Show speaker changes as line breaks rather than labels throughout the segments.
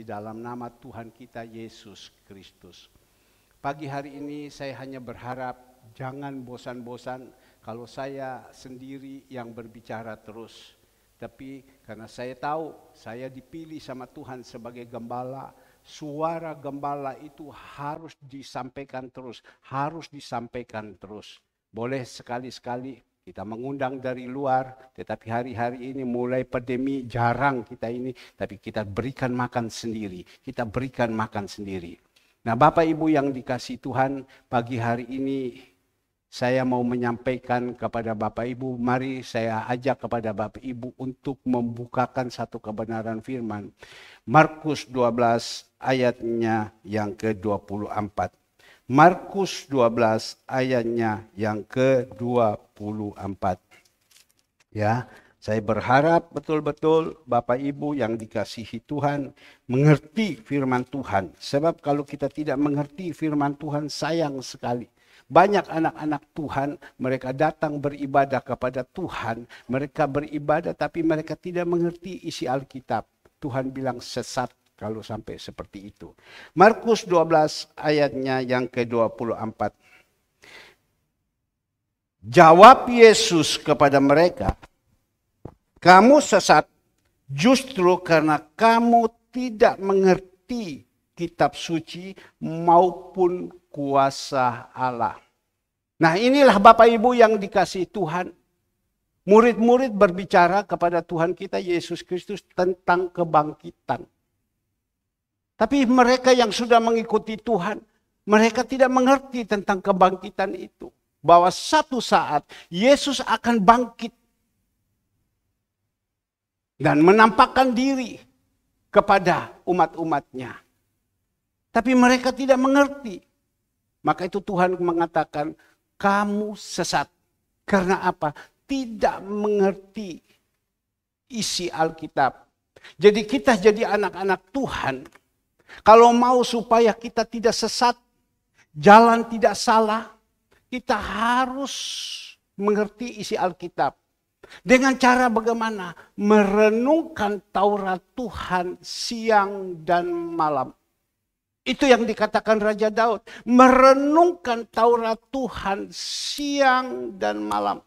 Di dalam nama Tuhan kita Yesus Kristus. Pagi hari ini saya hanya berharap jangan bosan-bosan kalau saya sendiri yang berbicara terus. Tapi karena saya tahu saya dipilih sama Tuhan sebagai gembala, suara gembala itu harus disampaikan terus, Boleh sekali-sekali kita mengundang dari luar, tetapi hari-hari ini mulai pandemi jarang kita ini, tapi kita berikan makan sendiri. Nah, Bapak Ibu yang dikasihi Tuhan, pagi hari ini saya mau menyampaikan kepada Bapak Ibu, mari saya ajak kepada Bapak Ibu untuk membukakan satu kebenaran firman. Markus 12 ayatnya yang ke-24. Markus 12 ayatnya yang ke-24. Ya, saya berharap betul-betul Bapak Ibu yang dikasihi Tuhan mengerti firman Tuhan. Sebab kalau kita tidak mengerti firman Tuhan, sayang sekali. Banyak anak-anak Tuhan, mereka datang beribadah kepada Tuhan. Mereka beribadah tapi mereka tidak mengerti isi Alkitab. Tuhan bilang sesat kalau sampai seperti itu. Markus 12 ayatnya yang ke-24. Jawab Yesus kepada mereka, kamu sesat justru karena kamu tidak mengerti kitab suci maupun kuasa Allah. Nah, inilah Bapak Ibu yang dikasihi Tuhan. Murid-murid berbicara kepada Tuhan kita Yesus Kristus tentang kebangkitan. Tapi mereka yang sudah mengikuti Tuhan, mereka tidak mengerti tentang kebangkitan itu. Bahwa satu saat Yesus akan bangkit dan menampakkan diri kepada umat-umatnya. Tapi mereka tidak mengerti. Maka itu Tuhan mengatakan, kamu sesat. Karena apa? Tidak mengerti isi Alkitab. Jadi kita jadi anak-anak Tuhan. Kalau mau supaya kita tidak sesat, jalan tidak salah, kita harus mengerti isi Alkitab. Dengan cara bagaimana? Merenungkan Taurat Tuhan siang dan malam. Itu yang dikatakan Raja Daud. Merenungkan Taurat Tuhan siang dan malam.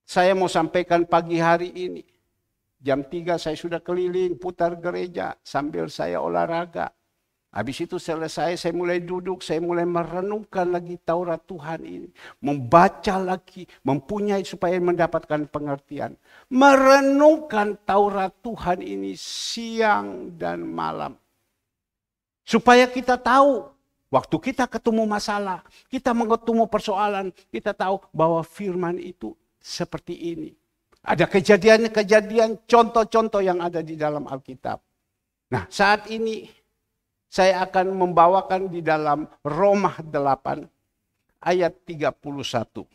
Saya mau sampaikan pagi hari ini. Jam 3 saya sudah keliling putar gereja sambil saya olahraga. Habis itu selesai saya mulai duduk, saya mulai merenungkan lagi Taurat Tuhan ini. Membaca lagi, mempunyai supaya mendapatkan pengertian. Merenungkan Taurat Tuhan ini siang dan malam. Supaya kita tahu, waktu kita ketemu masalah, kita ketemu persoalan, kita tahu bahwa firman itu seperti ini. Ada kejadian-kejadian, contoh-contoh yang ada di dalam Alkitab. Nah, saat ini saya akan membawakan di dalam Roma 8 ayat 31.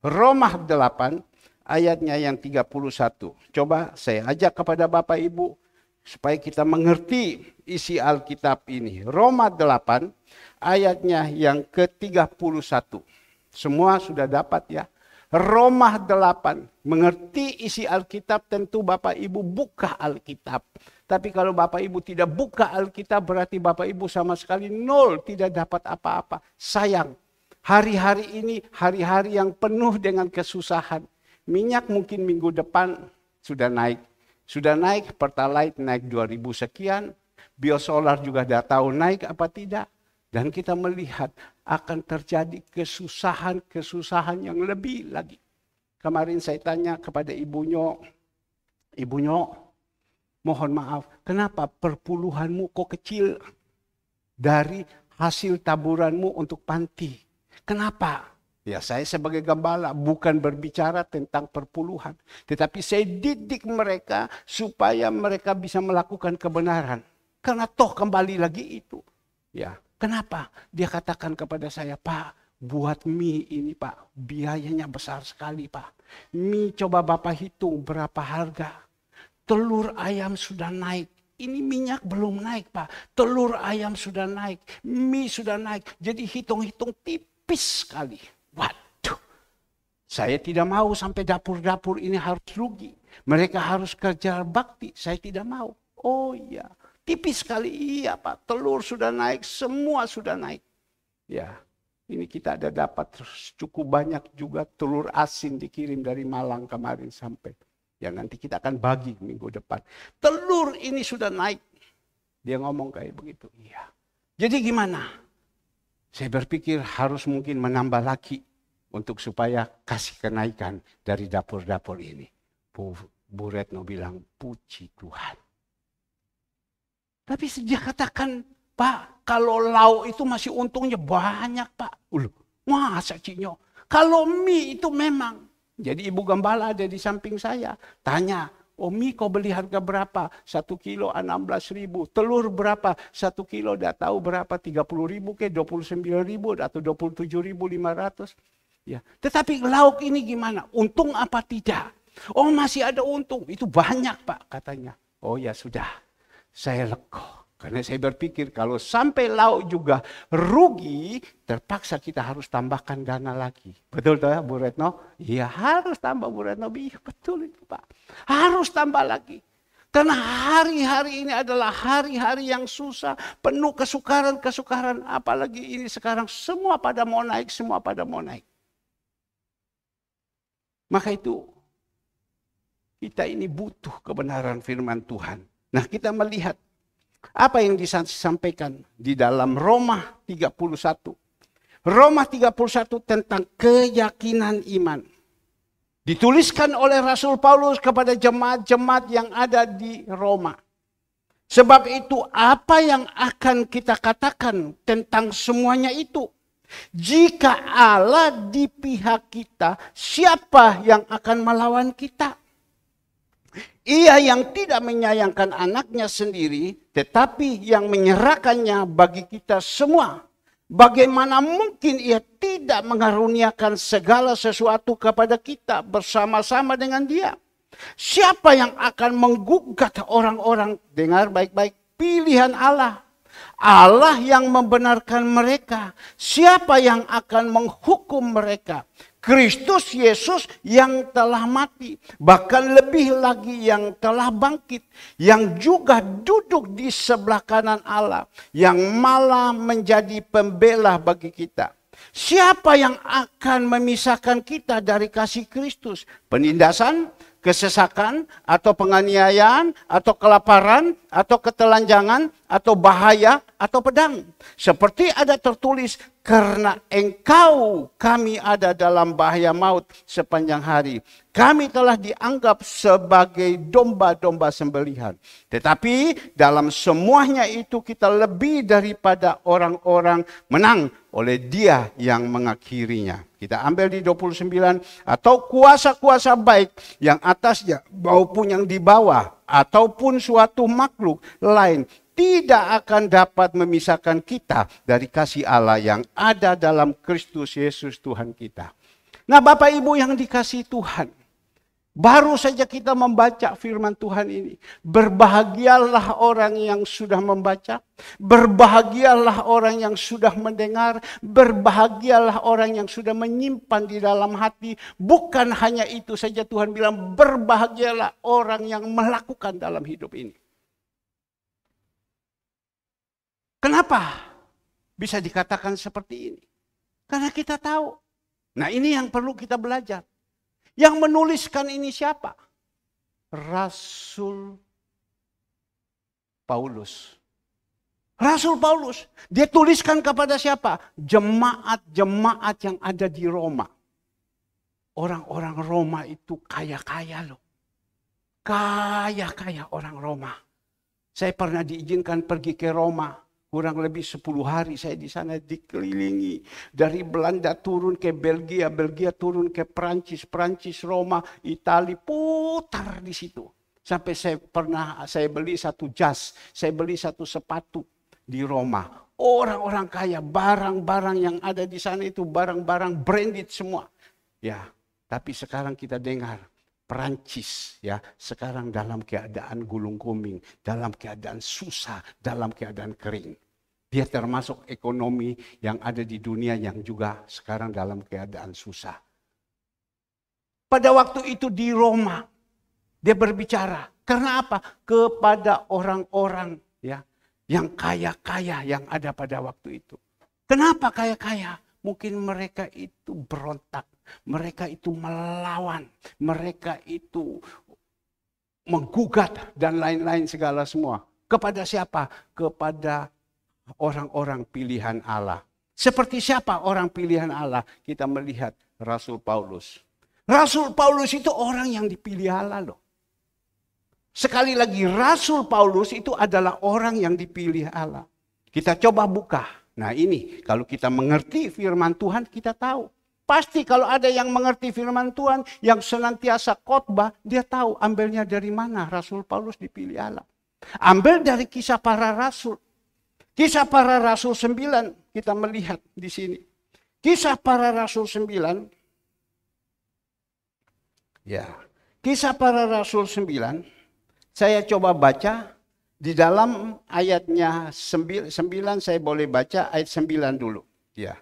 Roma 8 ayatnya yang 31. Coba saya ajak kepada Bapak Ibu supaya kita mengerti isi Alkitab ini. Roma 8 ayatnya yang ke-31. Semua sudah dapat ya. Roma 8, mengerti isi Alkitab tentu Bapak Ibu buka Alkitab. Tapi kalau Bapak Ibu tidak buka Alkitab berarti Bapak Ibu sama sekali nol, tidak dapat apa-apa. Sayang, hari-hari ini hari-hari yang penuh dengan kesusahan. Minyak mungkin minggu depan sudah naik. Sudah naik, Pertalite naik 2000 sekian. Biosolar juga tidak tahu naik apa tidak. Dan kita melihat akan terjadi kesusahan-kesusahan yang lebih lagi. Kemarin saya tanya kepada Ibu Nyok, mohon maaf, kenapa perpuluhanmu kok kecil dari hasil taburanmu untuk panti? Kenapa? Ya saya sebagai gembala bukan berbicara tentang perpuluhan. Tetapi saya didik mereka supaya mereka bisa melakukan kebenaran. Karena toh kembali lagi itu. Ya. Kenapa? Dia katakan kepada saya, Pak, buat mie ini Pak, biayanya besar sekali Pak. Mie coba Bapak hitung berapa harga. Telur ayam sudah naik. Ini minyak belum naik Pak. Telur ayam sudah naik. Mie sudah naik. Jadi hitung-hitung tipis sekali. Waduh. Saya tidak mau sampai dapur-dapur ini harus rugi. Mereka harus kerja bakti. Saya tidak mau. Oh iya. Tipis sekali, iya Pak. Telur sudah naik, semua sudah naik. Ya, ini kita ada dapat cukup banyak juga telur asin dikirim dari Malang kemarin sampai. Ya nanti kita akan bagi minggu depan. Telur ini sudah naik. Dia ngomong kayak begitu. Iya. Jadi gimana? Saya berpikir harus mungkin menambah lagi untuk supaya kasih kenaikan dari dapur-dapur ini. Bu Retno bilang, puji Tuhan. Tapi sejak katakan, Pak, kalau lauk itu masih untungnya banyak, Pak. Masa Cinyo? Kalau mie itu memang. Jadi ibu gembala ada di samping saya. Tanya, mie kau beli harga berapa? 1 kilo 16.000. Telur berapa? 1 kilo dah tahu berapa? 30.000 ke 29.000 atau 27.500. Ya. Tetapi lauk ini gimana? Untung apa tidak? Oh masih ada untung. Itu banyak Pak katanya. Oh ya sudah. Saya lega. Karena saya berpikir kalau sampai lauk juga rugi, terpaksa kita harus tambahkan dana lagi. Betul tak Bu Retno? Iya harus tambah Bu Retno. Iya betul itu Pak. Harus tambah lagi. Karena hari-hari ini adalah hari-hari yang susah. Penuh kesukaran-kesukaran. Apalagi ini sekarang semua pada mau naik, semua pada mau naik. Maka itu kita ini butuh kebenaran firman Tuhan. Nah kita melihat apa yang disampaikan di dalam Roma 31. Roma 31 tentang keyakinan iman. Dituliskan oleh Rasul Paulus kepada jemaat-jemaat yang ada di Roma. Sebab itu apa yang akan kita katakan tentang semuanya itu? Jika Allah di pihak kita, siapa yang akan melawan kita? Ia yang tidak menyayangkan anaknya sendiri, tetapi yang menyerahkannya bagi kita semua. Bagaimana mungkin ia tidak mengaruniakan segala sesuatu kepada kita bersama-sama dengan dia? Siapa yang akan menggugat orang-orang, dengar baik-baik, pilihan Allah? Allah yang membenarkan mereka. Siapa yang akan menghukum mereka? Kristus Yesus yang telah mati, bahkan lebih lagi yang telah bangkit, yang juga duduk di sebelah kanan Allah, yang malah menjadi pembela bagi kita. Siapa yang akan memisahkan kita dari kasih Kristus? Penindasan, kesesakan, atau penganiayaan, atau kelaparan, atau ketelanjangan, atau bahaya, atau pedang. Seperti ada tertulis, karena engkau kami ada dalam bahaya maut sepanjang hari. Kami telah dianggap sebagai domba-domba sembelihan. Tetapi dalam semuanya itu kita lebih daripada orang-orang menang oleh Dia yang mengakhirinya. Kita ambil di 29, atau kuasa-kuasa baik yang atasnya maupun yang di bawah, ataupun suatu makhluk lain tidak akan dapat memisahkan kita dari kasih Allah yang ada dalam Kristus Yesus Tuhan kita. Nah Bapak Ibu yang dikasihi Tuhan, baru saja kita membaca firman Tuhan ini. Berbahagialah orang yang sudah membaca, berbahagialah orang yang sudah mendengar, berbahagialah orang yang sudah menyimpan di dalam hati. Bukan hanya itu saja, Tuhan bilang berbahagialah orang yang melakukan dalam hidup ini. Kenapa bisa dikatakan seperti ini? Karena kita tahu. Nah ini yang perlu kita belajar. Yang menuliskan ini siapa? Rasul Paulus. Rasul Paulus. Dia tuliskan kepada siapa? Jemaat-jemaat yang ada di Roma. Orang-orang Roma itu kaya-kaya loh. Kaya-kaya orang Roma. Saya pernah diizinkan pergi ke Roma. Kurang lebih 10 hari saya di sana dikelilingi. Dari Belanda turun ke Belgia, Belgia turun ke Prancis, Prancis Roma, Italia, putar di situ. Sampai saya beli satu jas, saya beli satu sepatu di Roma. Orang-orang kaya, barang-barang yang ada di sana itu barang-barang branded semua. Ya, tapi sekarang kita dengar Prancis ya sekarang dalam keadaan gulung guling, dalam keadaan susah, dalam keadaan kering. Dia termasuk ekonomi yang ada di dunia yang juga sekarang dalam keadaan susah. Pada waktu itu di Roma, dia berbicara. Karena apa? Kepada orang-orang ya, yang kaya-kaya yang ada pada waktu itu. Kenapa kaya-kaya? Mungkin mereka itu berontak, mereka itu melawan, mereka itu menggugat dan lain-lain segala semua. Kepada siapa? Kepada orang-orang pilihan Allah. Seperti siapa orang pilihan Allah? Kita melihat Rasul Paulus. Rasul Paulus itu orang yang dipilih Allah loh. Sekali lagi, Rasul Paulus itu adalah orang yang dipilih Allah. Kita coba buka. Nah ini, kalau kita mengerti firman Tuhan, kita tahu. Pasti kalau ada yang mengerti firman Tuhan, yang senantiasa khotbah, dia tahu ambilnya dari mana Rasul Paulus dipilih Allah. Ambil dari Kisah Para Rasul. Kisah Para Rasul 9, kita melihat di sini. Kisah Para Rasul 9, ya, Kisah Para Rasul 9, saya coba baca. Di dalam ayatnya 9 saya boleh baca ayat 9 dulu. Ya.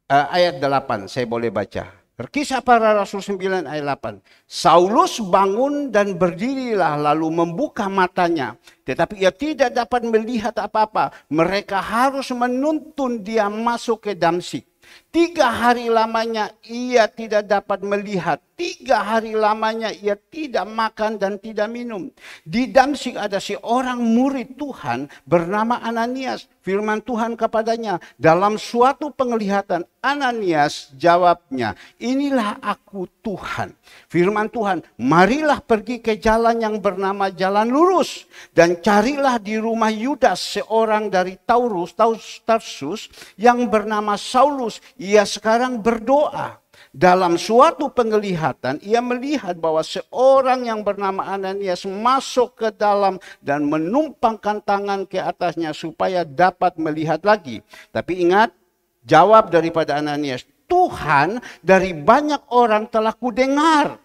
Ayat 8 saya boleh baca. Kisah Para Rasul 9 ayat 8. Saulus bangun dan berdirilah lalu membuka matanya. Tetapi ia tidak dapat melihat apa-apa. Mereka harus menuntun dia masuk ke Damsyik. 3 hari lamanya ia tidak dapat melihat. 3 hari lamanya ia tidak makan dan tidak minum. Di Damsyik ada seorang murid Tuhan bernama Ananias. Firman Tuhan kepadanya dalam suatu penglihatan. Ananias jawabnya, inilah aku Tuhan. Firman Tuhan, marilah pergi ke jalan yang bernama jalan lurus. Dan carilah di rumah Yudas seorang dari Tarsus yang bernama Saulus. Ia sekarang berdoa. Dalam suatu penglihatan, ia melihat bahwa seorang yang bernama Ananias masuk ke dalam dan menumpangkan tangan ke atasnya supaya dapat melihat lagi. Tapi ingat, jawab daripada Ananias, Tuhan, dari banyak orang telah kudengar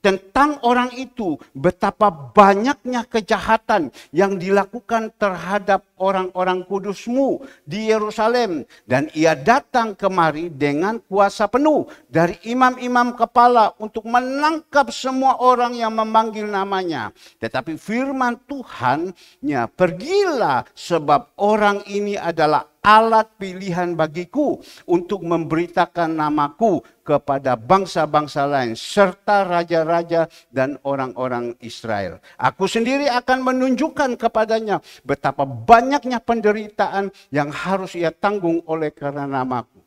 tentang orang itu, betapa banyaknya kejahatan yang dilakukan terhadap orang-orang kudus-Mu di Yerusalem. Dan ia datang kemari dengan kuasa penuh dari imam-imam kepala untuk menangkap semua orang yang memanggil namanya. Tetapi firman Tuhannya, pergilah sebab orang ini adalah alat pilihan bagiku untuk memberitakan namaku kepada bangsa-bangsa lain serta raja-raja dan orang-orang Israel. Aku sendiri akan menunjukkan kepadanya betapa banyaknya penderitaan yang harus ia tanggung oleh karena namaku.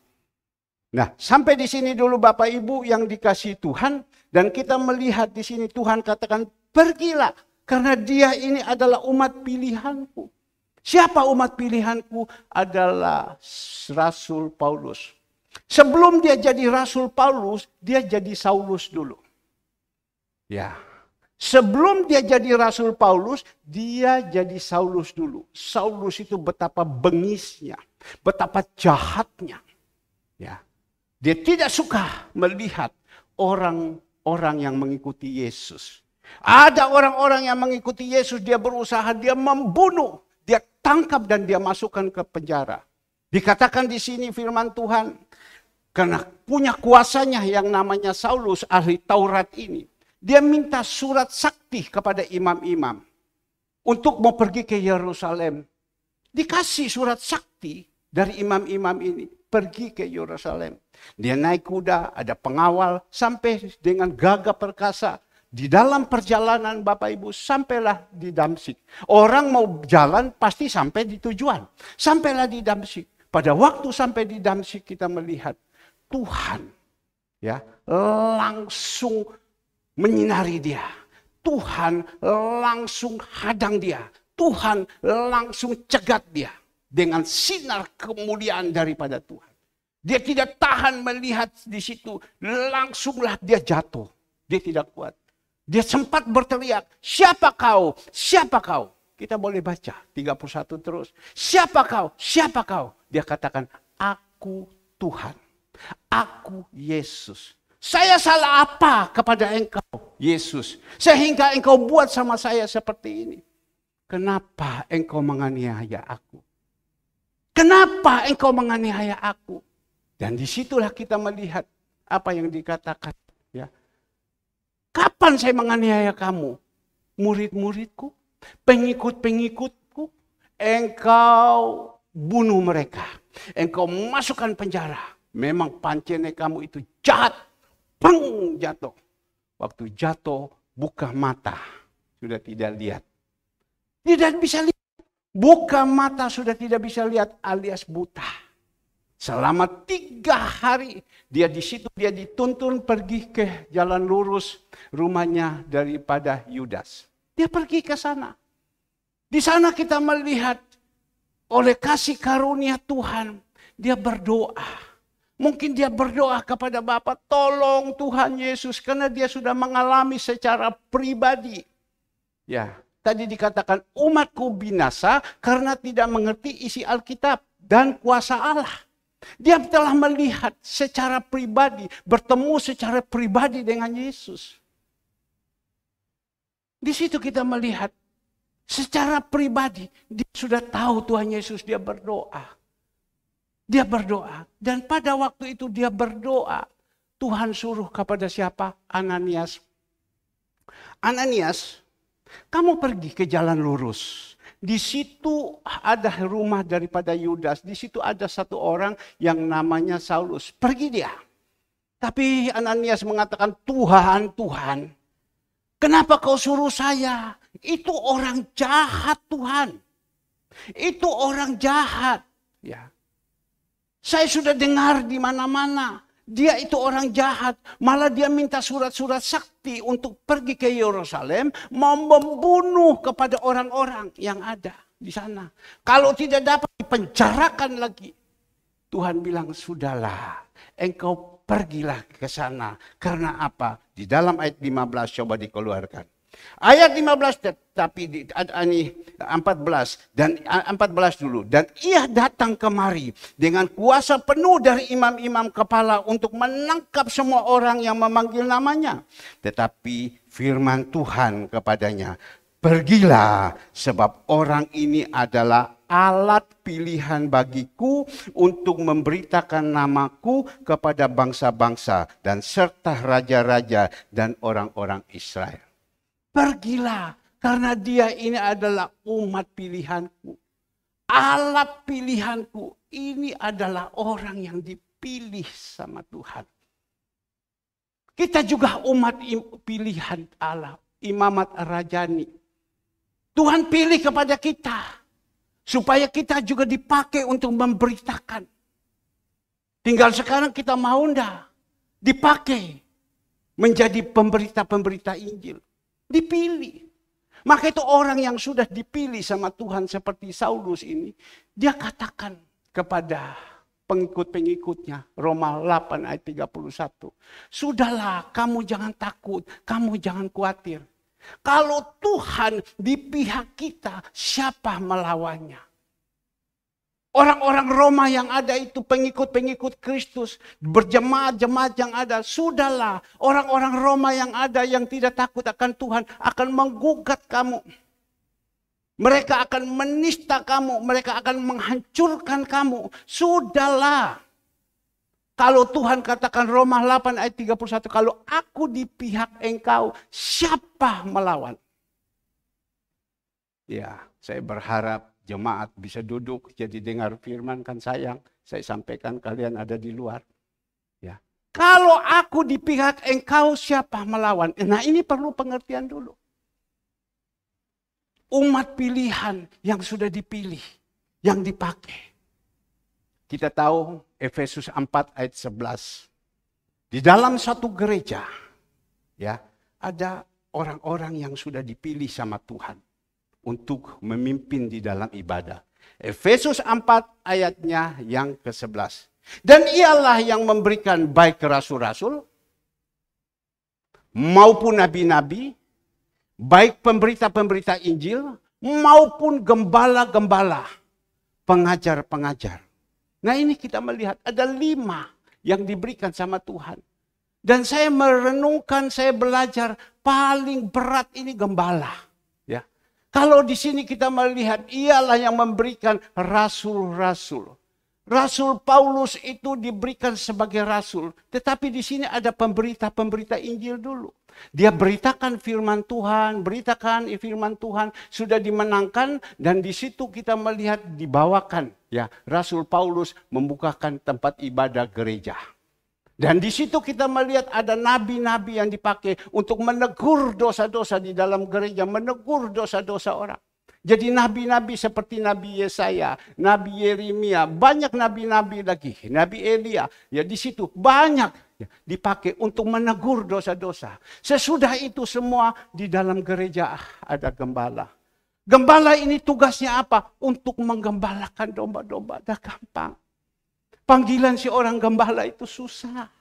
Nah, sampai di sini dulu Bapak Ibu yang dikasihi Tuhan, dan kita melihat di sini Tuhan katakan pergilah karena dia ini adalah umat pilihanku. Siapa umat pilihanku? Adalah Rasul Paulus. Sebelum dia jadi Rasul Paulus, dia jadi Saulus dulu. Ya. Sebelum dia jadi Rasul Paulus, dia jadi Saulus dulu. Saulus itu betapa bengisnya, betapa jahatnya. Ya. Dia tidak suka melihat orang-orang yang mengikuti Yesus. Ada orang-orang yang mengikuti Yesus, dia berusaha, dia membunuh. Dia tangkap dan dia masukkan ke penjara. Dikatakan di sini firman Tuhan, karena punya kuasanya yang namanya Saulus, ahli Taurat ini. Dia minta surat sakti kepada imam-imam untuk mau pergi ke Yerusalem. Dikasih surat sakti dari imam-imam ini, pergi ke Yerusalem. Dia naik kuda, ada pengawal, sampai dengan gagah perkasa. Di dalam perjalanan Bapak Ibu sampailah di Damsyik. Orang mau jalan pasti sampai di tujuan. Sampailah di Damsyik. Pada waktu sampai di Damsyik kita melihat Tuhan ya langsung menyinari dia. Tuhan langsung hadang dia. Tuhan langsung cegat dia dengan sinar kemuliaan daripada Tuhan. Dia tidak tahan melihat di situ, langsunglah dia jatuh. Dia tidak kuat. Dia sempat berteriak, siapa kau? Siapa kau? Kita boleh baca 31 terus. Siapa kau? Siapa kau? Dia katakan, aku Tuhan. Aku Yesus. Saya salah apa kepada engkau, Yesus? Sehingga engkau buat sama saya seperti ini. Kenapa engkau menganiaya aku? Kenapa engkau menganiaya aku? Dan disitulah kita melihat apa yang dikatakan. Ya. Kapan saya menganiaya kamu? Murid-muridku. Pengikut-pengikutku, engkau bunuh mereka. Engkau masukkan penjara. Memang pancene kamu itu jahat. Peng, jatuh. Waktu jatuh, buka mata. Sudah tidak lihat. Tidak bisa lihat. Buka mata sudah tidak bisa lihat alias buta. Selama 3 hari dia di situ, dia dituntun pergi ke jalan lurus rumahnya daripada Yudas. Dia pergi ke sana. Di sana kita melihat oleh kasih karunia Tuhan, dia berdoa. Mungkin dia berdoa kepada Bapa, tolong Tuhan Yesus, karena dia sudah mengalami secara pribadi. Ya, tadi dikatakan umatku binasa karena tidak mengerti isi Alkitab dan kuasa Allah. Dia telah melihat secara pribadi, bertemu secara pribadi dengan Yesus. Di situ kita melihat secara pribadi, dia sudah tahu Tuhan Yesus, dia berdoa. Dia berdoa, dan pada waktu itu dia berdoa, Tuhan suruh kepada siapa? Ananias. Ananias, kamu pergi ke jalan lurus. Di situ ada rumah daripada Yudas. Di situ ada satu orang yang namanya Saulus. Pergi dia. Tapi Ananias mengatakan, Tuhan, Tuhan, kenapa kau suruh saya? Itu orang jahat, Tuhan. Itu orang jahat. Ya. Saya sudah dengar di mana-mana. Dia itu orang jahat. Malah dia minta surat-surat sakti untuk pergi ke Yerusalem. Mau membunuh kepada orang-orang yang ada di sana. Kalau tidak dapat dipenjarakan lagi. Tuhan bilang, sudahlah. Engkau pergilah ke sana. Karena apa? Di dalam ayat 15 coba dikeluarkan. Ayat 15 tapi di 14 dan 14 dulu, dan ia datang kemari dengan kuasa penuh dari imam-imam kepala untuk menangkap semua orang yang memanggil namanya. Tetapi firman Tuhan kepadanya, pergilah sebab orang ini adalah alat pilihan bagiku untuk memberitakan namaku kepada bangsa-bangsa dan serta raja-raja dan orang-orang Israel. Pergilah, karena dia ini adalah umat pilihanku. Alat pilihanku, ini adalah orang yang dipilih sama Tuhan. Kita juga umat pilihan Allah, imamat rajani. Tuhan pilih kepada kita, supaya kita juga dipakai untuk memberitakan. Tinggal sekarang kita mau enggak dipakai menjadi pemberita-pemberita Injil. Dipilih. Maka itu orang yang sudah dipilih sama Tuhan seperti Saulus ini, dia katakan kepada pengikut-pengikutnya, Roma 8 ayat 31. Sudahlah, kamu jangan takut, kamu jangan khawatir. Kalau Tuhan di pihak kita, siapa melawannya? Orang-orang Roma yang ada itu pengikut-pengikut Kristus, berjemaat-jemaat yang ada, sudahlah. Orang-orang Roma yang ada yang tidak takut akan Tuhan akan menggugat kamu. Mereka akan menista kamu, mereka akan menghancurkan kamu. Sudahlah. Kalau Tuhan katakan Roma 8 ayat 31, kalau aku di pihak engkau, siapa melawan? Ya, saya berharap jemaat bisa duduk, jadi dengar firman, kan sayang. Saya sampaikan kalian ada di luar. Ya. Kalau aku di pihak engkau, siapa melawan? Nah, ini perlu pengertian dulu. Umat pilihan yang sudah dipilih, yang dipakai. Kita tahu Efesus 4 ayat 11. Di dalam satu gereja, ya, ada orang-orang yang sudah dipilih sama Tuhan untuk memimpin di dalam ibadah. Efesus 4 ayatnya yang ke-11. Dan ialah yang memberikan baik rasul-rasul, maupun nabi-nabi, baik pemberita-pemberita Injil, maupun gembala-gembala, pengajar-pengajar. Nah, ini kita melihat ada 5 yang diberikan sama Tuhan. Dan saya merenungkan, saya belajar, paling berat ini gembala. Kalau di sini kita melihat ialah yang memberikan rasul-rasul. Rasul Paulus itu diberikan sebagai rasul. Tetapi di sini ada pemberita Injil dulu. Dia beritakan firman Tuhan, sudah dimenangkan, dan di situ kita melihat dibawakan ya Rasul Paulus membukakan tempat ibadah gereja. Dan di situ kita melihat ada nabi-nabi yang dipakai untuk menegur dosa-dosa di dalam gereja, menegur dosa-dosa orang. Jadi nabi-nabi seperti Nabi Yesaya, Nabi Yeremia, banyak nabi-nabi lagi, Nabi Elia, ya di situ banyak ya, dipakai untuk menegur dosa-dosa. Sesudah itu semua di dalam gereja ada gembala. Gembala ini tugasnya apa? Untuk menggembalakan domba-domba. Dah gampang. Panggilan si orang gembala itu susah.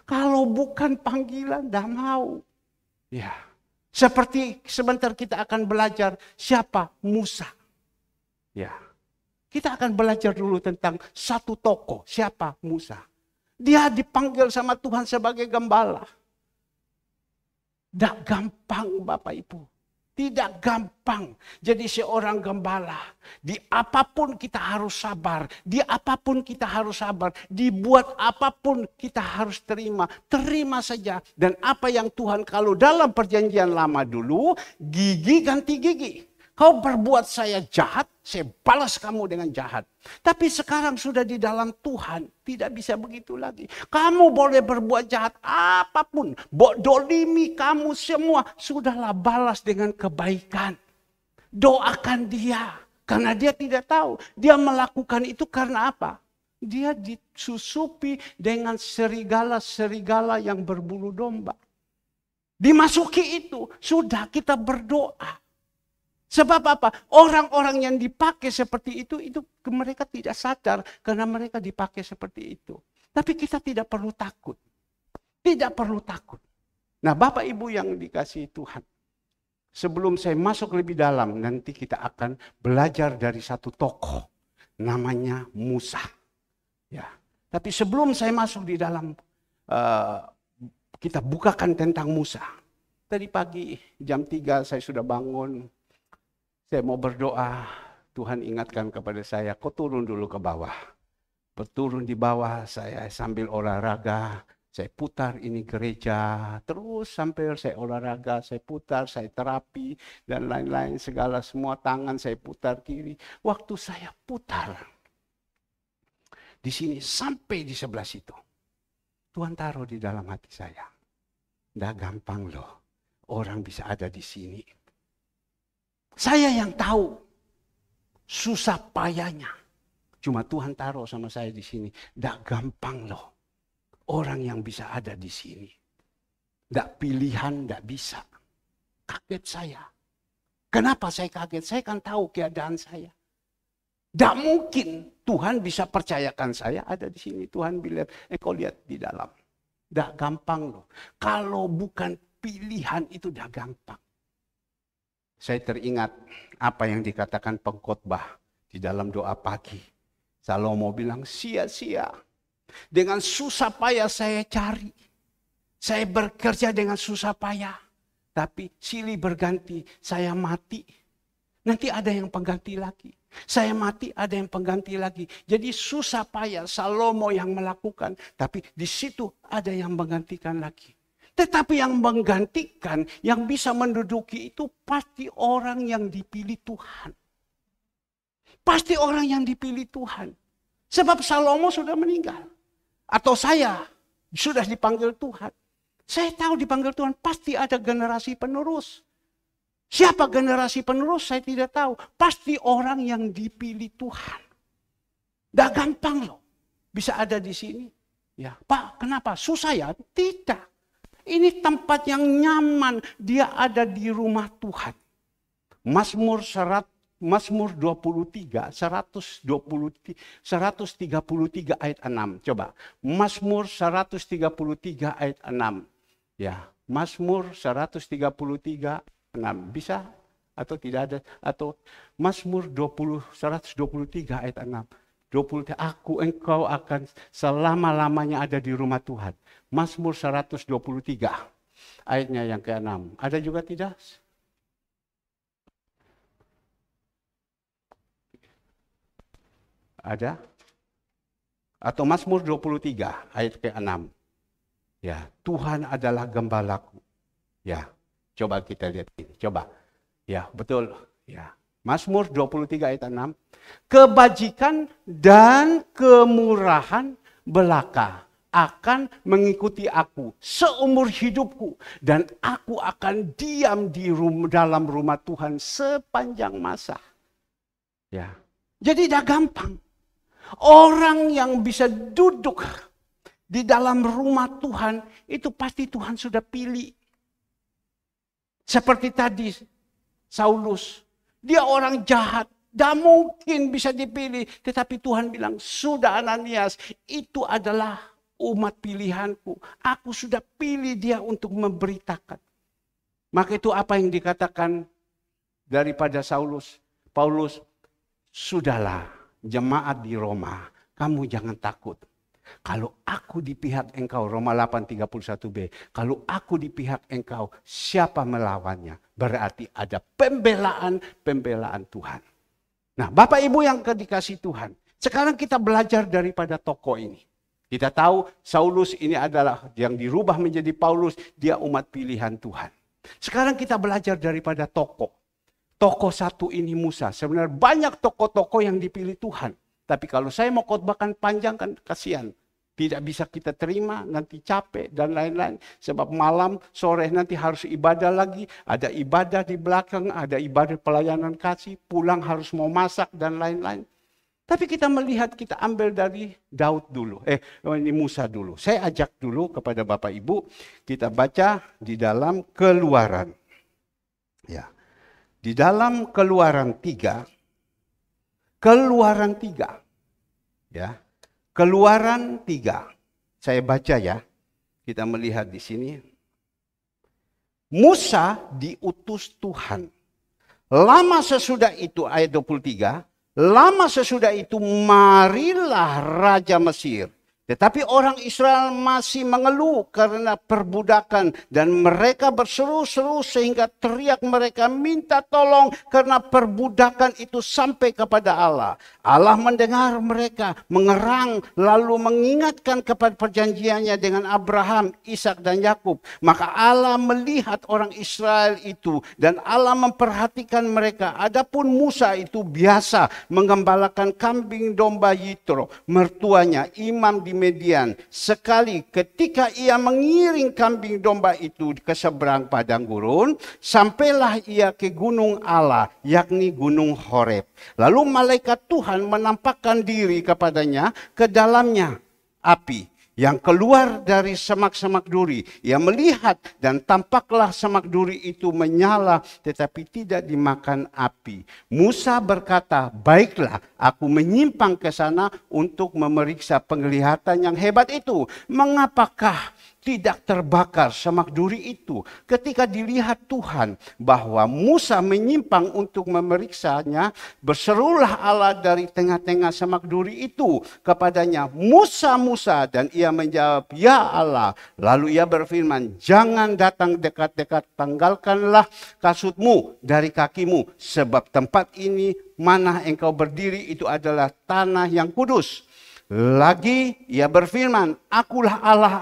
Kalau bukan panggilan, dah mau. Ya. Seperti sebentar kita akan belajar siapa Musa. Ya. Kita akan belajar dulu tentang satu tokoh, siapa Musa. Dia dipanggil sama Tuhan sebagai gembala. Tidak gampang Bapak Ibu. Tidak gampang jadi seorang gembala. Di apapun kita harus sabar. Di apapun kita harus sabar. Dibuat apapun kita harus terima. Terima saja. Dan apa yang Tuhan, kalau dalam perjanjian lama dulu, gigi ganti gigi. Kau berbuat saya jahat, saya balas kamu dengan jahat. Tapi sekarang sudah di dalam Tuhan, tidak bisa begitu lagi. Kamu boleh berbuat jahat apapun. Dolimi kamu semua, sudahlah balas dengan kebaikan. Doakan dia, karena dia tidak tahu. Dia melakukan itu karena apa? Dia disusupi dengan serigala-serigala yang berbulu domba. Dimasuki itu, sudah kita berdoa. Sebab apa? Orang-orang yang dipakai seperti itu mereka tidak sadar karena mereka dipakai seperti itu. Tapi kita tidak perlu takut. Tidak perlu takut. Nah, Bapak Ibu yang dikasihi Tuhan. Sebelum saya masuk lebih dalam, nanti kita akan belajar dari satu tokoh. Namanya Musa. Ya. Tapi sebelum saya masuk di dalam, kita bukakan tentang Musa. Tadi pagi jam 3 saya sudah bangun. Saya mau berdoa, Tuhan ingatkan kepada saya, kau turun dulu ke bawah. Berturun di bawah, saya sambil olahraga, saya putar ini gereja, terus sampai saya olahraga, saya putar, saya terapi, dan lain-lain, segala semua tangan saya putar kiri. Waktu saya putar, di sini sampai di sebelah situ, Tuhan taruh di dalam hati saya. Nggak gampang loh, orang bisa ada di sini. Saya yang tahu susah payahnya. Cuma Tuhan taruh sama saya di sini. Tidak gampang loh. Orang yang bisa ada di sini. Tidak pilihan, tidak bisa. Kaget saya. Kenapa saya kaget? Saya kan tahu keadaan saya. Tidak mungkin Tuhan bisa percayakan saya ada di sini. Tuhan bilang, kau lihat di dalam. Tidak gampang loh. Kalau bukan pilihan itu tidak gampang. Saya teringat apa yang dikatakan pengkhotbah di dalam doa pagi. Salomo bilang, sia-sia. Dengan susah payah saya cari. Saya bekerja dengan susah payah. Tapi silih berganti, saya mati. Nanti ada yang pengganti lagi. Saya mati, ada yang pengganti lagi. Jadi susah payah Salomo yang melakukan. Tapi di situ ada yang menggantikan lagi. Tetapi yang menggantikan, yang bisa menduduki itu pasti orang yang dipilih Tuhan. Pasti orang yang dipilih Tuhan. Sebab Salomo sudah meninggal. Atau saya sudah dipanggil Tuhan. Saya tahu dipanggil Tuhan pasti ada generasi penerus. Siapa generasi penerus saya tidak tahu. Pasti orang yang dipilih Tuhan. Tidak gampang loh. Bisa ada di sini. Ya, Pak, kenapa? Susah ya? Tidak. Ini tempat yang nyaman, dia ada di rumah Tuhan. Mazmur 23, 133 ayat 6. Coba, Mazmur 133 ayat 6. Ya, Mazmur 133 6. Bisa atau tidak ada? Atau Mazmur 123 ayat 6. 23, engkau akan selama-lamanya ada di rumah Tuhan. Mazmur 123 ayatnya yang ke-6. Ada juga tidak? Ada? Atau Mazmur 23 ayat ke-6. Ya, Tuhan adalah gembalaku. Ya, coba kita lihat ini. Coba. Ya, betul. Ya. Mazmur 23 ayat 6. Kebajikan dan kemurahan belaka akan mengikuti aku seumur hidupku, dan aku akan diam di dalam rumah Tuhan sepanjang masa. Ya. Jadi tidak gampang. Orang yang bisa duduk di dalam rumah Tuhan, itu pasti Tuhan sudah pilih. Seperti tadi, Saulus. Dia orang jahat. Tidak mungkin bisa dipilih. Tetapi Tuhan bilang, sudah Ananias, itu adalah umat pilihanku. Aku sudah pilih dia untuk memberitakan. Maka itu apa yang dikatakan daripada Paulus, sudahlah jemaat di Roma, kamu jangan takut. Kalau aku di pihak engkau, Roma 8:31b, kalau aku di pihak engkau, siapa melawannya? Berarti ada pembelaan Tuhan. Nah, Bapak Ibu yang dikasihi Tuhan, sekarang kita belajar daripada tokoh ini. Kita tahu Saulus ini adalah yang dirubah menjadi Paulus, dia umat pilihan Tuhan. Sekarang kita belajar daripada tokoh. Tokoh satu ini Musa. Sebenarnya banyak tokoh-tokoh yang dipilih Tuhan. Tapi kalau saya mau khotbahkan panjang kan kasihan. Tidak bisa kita terima, nanti capek dan lain-lain. Sebab malam, sore nanti harus ibadah lagi. Ada ibadah di belakang, ada ibadah pelayanan kasih. Pulang harus mau masak dan lain-lain. Tapi kita melihat, kita ambil dari Daud dulu. Ini Musa dulu. Saya ajak dulu kepada Bapak Ibu. Kita baca di dalam Keluaran. Ya. Di dalam Keluaran 3, ya, Keluaran 3, saya baca ya, kita melihat di sini, Musa diutus Tuhan. Lama sesudah itu, ayat 23, lama sesudah itu marilah Raja Mesir. Tetapi orang Israel masih mengeluh karena perbudakan. Dan mereka berseru-seru sehingga teriak mereka minta tolong karena perbudakan itu sampai kepada Allah. Allah mendengar mereka, mengerang, lalu mengingatkan kepada perjanjiannya dengan Abraham, Ishak dan Yakub. Maka Allah melihat orang Israel itu dan Allah memperhatikan mereka. Adapun Musa itu biasa menggembalakan kambing domba Yitro, mertuanya, imam di Median. Sekali ketika ia mengiring kambing domba itu ke seberang padang gurun, sampailah ia ke gunung Allah, yakni gunung Horeb. Lalu malaikat Tuhan menampakkan diri kepadanya, ke dalamnya api yang keluar dari semak-semak duri. Ia melihat dan tampaklah semak duri itu menyala tetapi tidak dimakan api. Musa berkata, baiklah aku menyimpang ke sana untuk memeriksa penglihatan yang hebat itu. Mengapakah tidak terbakar semak duri itu? Ketika dilihat Tuhan bahwa Musa menyimpang untuk memeriksanya, berserulah Allah dari tengah-tengah semak duri itu kepadanya, Musa, Musa, dan ia menjawab, ya Allah. Lalu ia berfirman, jangan datang dekat-dekat, tanggalkanlah kasutmu dari kakimu, sebab tempat ini mana engkau berdiri itu adalah tanah yang kudus. Lagi ia berfirman, akulah Allah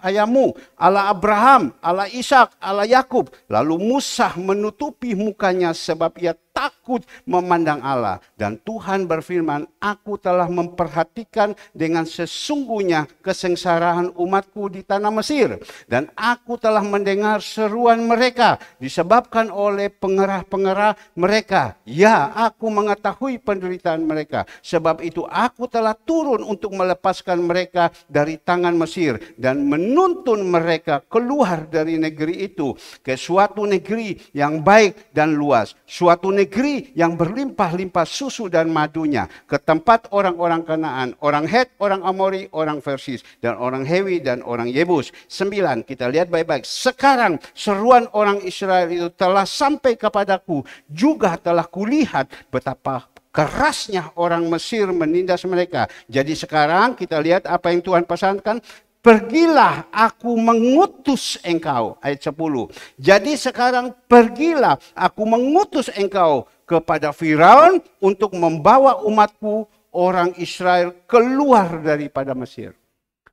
ayahmu, Allah Abraham, Allah Ishak, Allah Yakub. Lalu Musa menutupi mukanya sebab ia takut memandang Allah. Dan Tuhan berfirman, aku telah memperhatikan dengan sesungguhnya kesengsaraan umatku di tanah Mesir. Dan aku telah mendengar seruan mereka disebabkan oleh pengerah-pengerah mereka. Ya, aku mengetahui penderitaan mereka. Sebab itu aku telah turun untuk melepaskan mereka dari tangan Mesir dan menuntun mereka keluar dari negeri itu ke suatu negeri yang baik dan luas, suatu negeri yang berlimpah-limpah susu dan madunya, ke tempat orang-orang Kanaan, orang Het, orang Amori, orang Persis, dan orang Hewi dan orang Yebus. 9, kita lihat baik-baik. Sekarang seruan orang Israel itu telah sampai kepadaku, juga telah kulihat betapa kerasnya orang Mesir menindas mereka. Jadi sekarang kita lihat apa yang Tuhan pesankan. Pergilah, aku mengutus engkau. Ayat 10. Jadi sekarang pergilah, aku mengutus engkau kepada Firaun untuk membawa umatku orang Israel keluar daripada Mesir.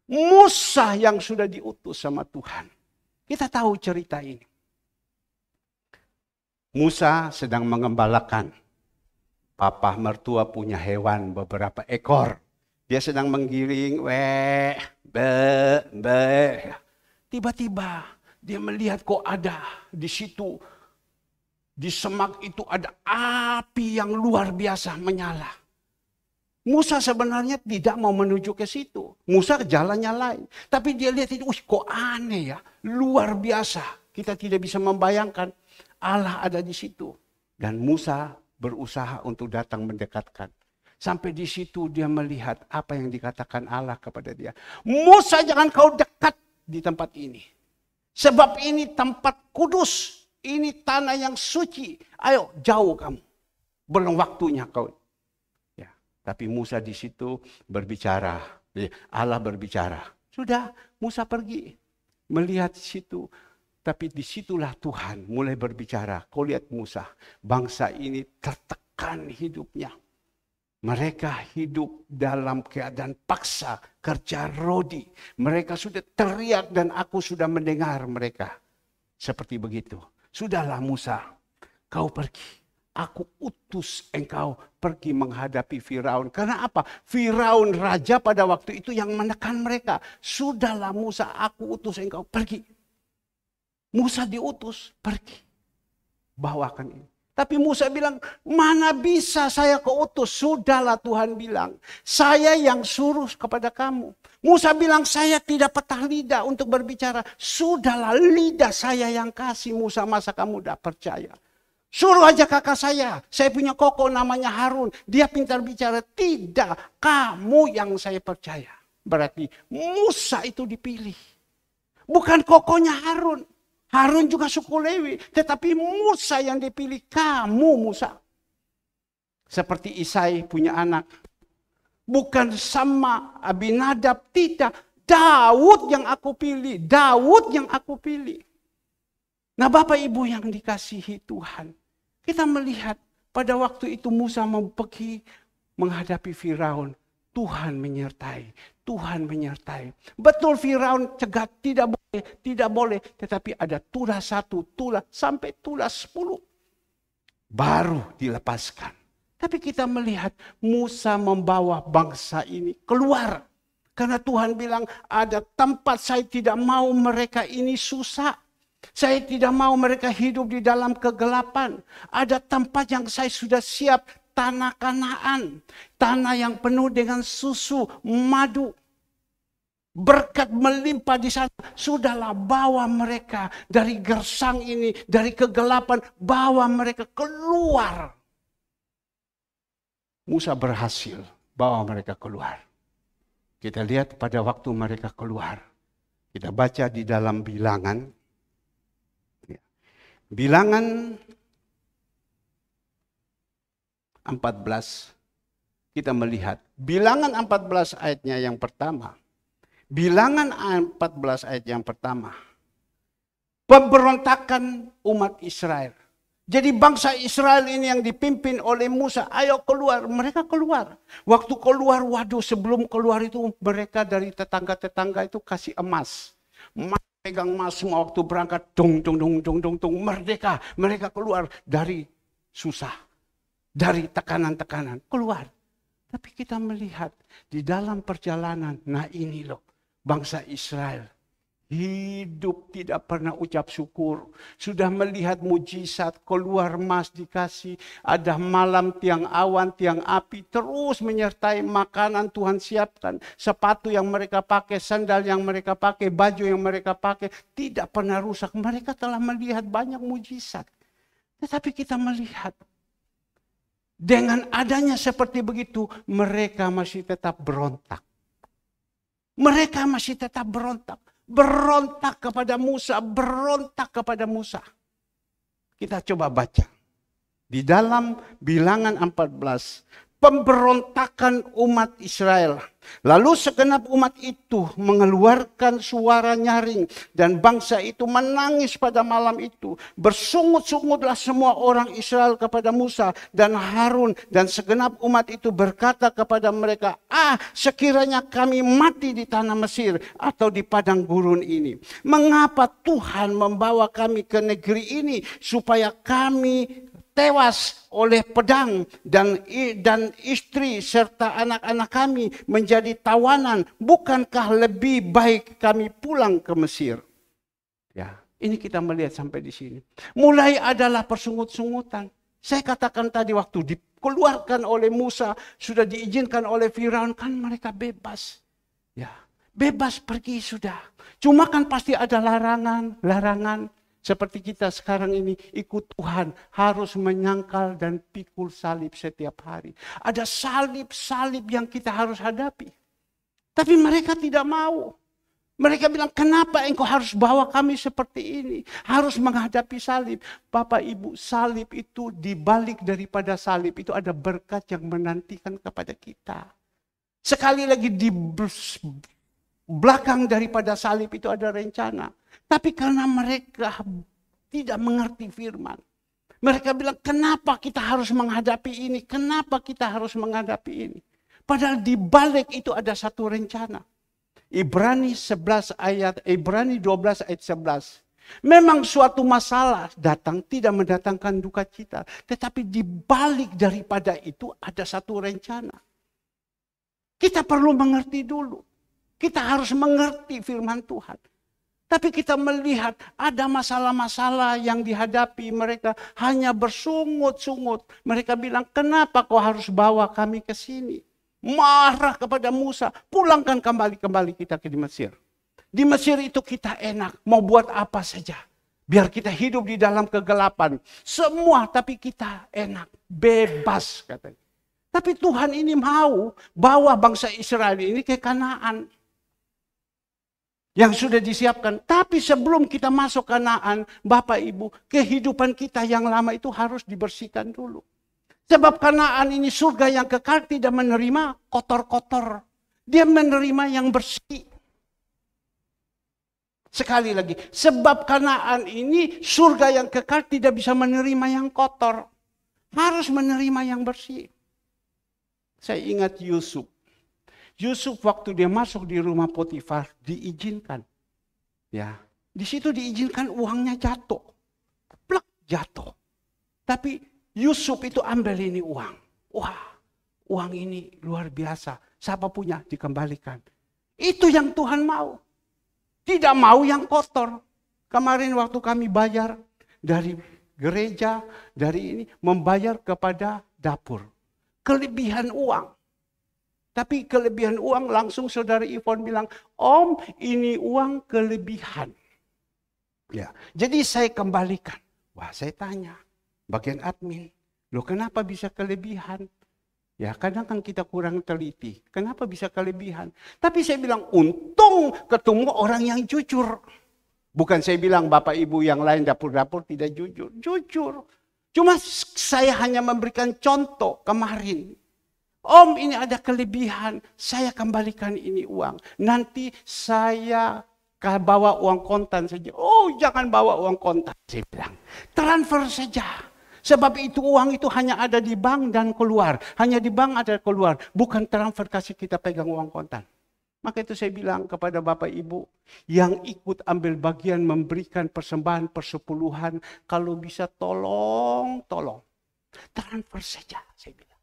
Musa yang sudah diutus sama Tuhan. Kita tahu cerita ini. Musa sedang mengembalakan. Papa mertua punya hewan beberapa ekor. Dia sedang menggiring, tiba-tiba dia melihat kok ada di situ, di semak itu ada api yang luar biasa menyala. Musa sebenarnya tidak mau menuju ke situ. Musa jalannya lain. Tapi dia lihat itu, kok aneh ya. Luar biasa. Kita tidak bisa membayangkan Allah ada di situ. Dan Musa berusaha untuk datang mendekatkan. Sampai di situ dia melihat apa yang dikatakan Allah kepada dia. Musa, jangan kau dekat di tempat ini. Sebab ini tempat kudus. Ini tanah yang suci. Ayo jauh kamu. Belum waktunya kau. Tapi Musa di situ berbicara. Allah berbicara. Sudah, Musa pergi. Melihat situ. Tapi disitulah Tuhan mulai berbicara. Kau lihat Musa. Bangsa ini tertekan hidupnya. Mereka hidup dalam keadaan paksa. Kerja rodi. Mereka sudah teriak dan aku sudah mendengar mereka. Seperti begitu. Sudahlah Musa. Kau pergi. Aku utus engkau pergi menghadapi Firaun. Karena apa? Firaun raja pada waktu itu yang menekan mereka. Sudahlah Musa, aku utus engkau pergi. Musa diutus, pergi. Bawakan ini. Tapi Musa bilang, mana bisa saya keutus? Sudahlah Tuhan bilang, saya yang suruh kepada kamu. Musa bilang, saya tidak petah lidah untuk berbicara. Sudahlah lidah saya yang kasih Musa, masa kamu tidak percaya? Suruh aja kakak saya punya koko namanya Harun. Dia pintar bicara. Tidak, kamu yang saya percaya. Berarti Musa itu dipilih. Bukan kokonya Harun. Harun juga suku Lewi. Tetapi Musa yang dipilih. Kamu Musa. Seperti Isai punya anak. Bukan sama Abinadab. Tidak. Daud yang aku pilih. Daud yang aku pilih. Nah Bapak Ibu yang dikasihi Tuhan. Kita melihat pada waktu itu Musa mau pergi menghadapi Firaun. Tuhan menyertai. Tuhan menyertai. Betul Firaun cegat tidak boleh. Tetapi ada tulah 1, tulah sampai tulah 10. Baru dilepaskan. Tapi kita melihat Musa membawa bangsa ini keluar. Karena Tuhan bilang ada tempat saya tidak mau mereka ini susah. Saya tidak mau mereka hidup di dalam kegelapan. Ada tempat yang saya sudah siap, tanah Kanaan. Tanah yang penuh dengan susu, madu. Berkat melimpah di sana. Sudahlah bawa mereka dari gersang ini, dari kegelapan. Bawa mereka keluar. Musa berhasil bawa mereka keluar. Kita lihat pada waktu mereka keluar. Kita baca di dalam Bilangan. Bilangan 14, kita melihat. Bilangan 14 ayatnya yang pertama. Bilangan 14 ayat yang pertama. Pemberontakan umat Israel. Jadi bangsa Israel ini yang dipimpin oleh Musa. Ayo keluar, mereka keluar. Waktu keluar, waduh sebelum keluar itu mereka dari tetangga-tetangga itu kasih emas. Pegang emas semua waktu berangkat, dong, merdeka. Mereka keluar dari susah, dari tekanan-tekanan, keluar. Tapi kita melihat di dalam perjalanan, nah ini loh, bangsa Israel hidup tidak pernah ucap syukur. Sudah melihat mujizat, keluar emas dikasih, ada malam tiang awan, tiang api, terus menyertai makanan Tuhan siapkan. Sepatu yang mereka pakai, sandal yang mereka pakai, baju yang mereka pakai, tidak pernah rusak. Mereka telah melihat banyak mujizat. Tetapi kita melihat, dengan adanya seperti begitu, mereka masih tetap berontak. Mereka masih tetap berontak. Berontak kepada Musa, berontak kepada Musa. Kita coba baca. Di dalam Bilangan 14, pemberontakan umat Israel. Lalu segenap umat itu mengeluarkan suara nyaring dan bangsa itu menangis pada malam itu. Bersungut-sungutlah semua orang Israel kepada Musa dan Harun, dan segenap umat itu berkata kepada mereka, sekiranya kami mati di tanah Mesir atau di padang gurun ini. Mengapa Tuhan membawa kami ke negeri ini supaya kami tewas oleh pedang dan istri serta anak-anak kami menjadi tawanan? Bukankah lebih baik kami pulang ke Mesir? Ya, ini kita melihat sampai di sini. Mulai adalah persungut-sungutan. Saya katakan tadi waktu dikeluarkan oleh Musa, sudah diizinkan oleh Firaun, kan mereka bebas. Ya, bebas pergi sudah. Cuma kan pasti ada larangan. Seperti kita sekarang ini ikut Tuhan harus menyangkal dan pikul salib setiap hari. Ada salib-salib yang kita harus hadapi. Tapi mereka tidak mau. Mereka bilang, kenapa engkau harus bawa kami seperti ini? Harus menghadapi salib. Bapak Ibu, salib itu dibalik daripada salib itu ada berkat yang menantikan kepada kita. Sekali lagi di belakang daripada salib itu ada rencana. Tapi karena mereka tidak mengerti firman. Mereka bilang, kenapa kita harus menghadapi ini? Kenapa kita harus menghadapi ini? Padahal di balik itu ada satu rencana. Ibrani 12 ayat 11. Memang suatu masalah datang tidak mendatangkan duka cita. Tetapi di balik daripada itu ada satu rencana. Kita perlu mengerti dulu. Kita harus mengerti firman Tuhan. Tapi kita melihat ada masalah-masalah yang dihadapi, mereka hanya bersungut-sungut. Mereka bilang, kenapa kau harus bawa kami ke sini? Marah kepada Musa, pulangkan kembali kita ke Mesir. Di Mesir itu kita enak, mau buat apa saja. Biar kita hidup di dalam kegelapan. Semua, tapi kita enak, bebas katanya. Tapi Tuhan ini mau bawa bangsa Israel ini ke Kanaan. Yang sudah disiapkan. Tapi sebelum kita masuk Kanaan, Bapak Ibu, kehidupan kita yang lama itu harus dibersihkan dulu. Sebab Kanaan ini surga yang kekal, tidak menerima kotor-kotor. Dia menerima yang bersih. Sekali lagi, sebab Kanaan ini surga yang kekal tidak bisa menerima yang kotor. Harus menerima yang bersih. Saya ingat Yusuf. Yusuf waktu dia masuk di rumah Potifar diizinkan. Ya, di situ diizinkan uangnya jatuh. Plak, jatuh. Tapi Yusuf itu ambil ini uang. Wah, uang ini luar biasa. Siapa punya dikembalikan. Itu yang Tuhan mau. Tidak mau yang kotor. Kemarin waktu kami bayar dari gereja, dari ini membayar kepada dapur. Kelebihan uang. Tapi kelebihan uang langsung saudara Ivon bilang, Om ini uang kelebihan. Ya, jadi saya kembalikan. Wah, saya tanya, bagian admin, loh kenapa bisa kelebihan? Ya kadang kan kita kurang teliti, kenapa bisa kelebihan? Tapi saya bilang, untung ketemu orang yang jujur. Bukan saya bilang Bapak Ibu yang lain dapur-dapur tidak jujur. Jujur. Cuma saya hanya memberikan contoh kemarin. Om ini ada kelebihan, saya kembalikan ini uang. Nanti saya bawa uang kontan saja. Oh jangan bawa uang kontan, saya bilang. Transfer saja. Sebab itu uang itu hanya ada di bank dan keluar. Hanya di bank ada keluar. Bukan transfer kasih kita pegang uang kontan. Maka itu saya bilang kepada Bapak Ibu yang ikut ambil bagian memberikan persembahan persepuluhan. Kalau bisa tolong. Transfer saja, saya bilang.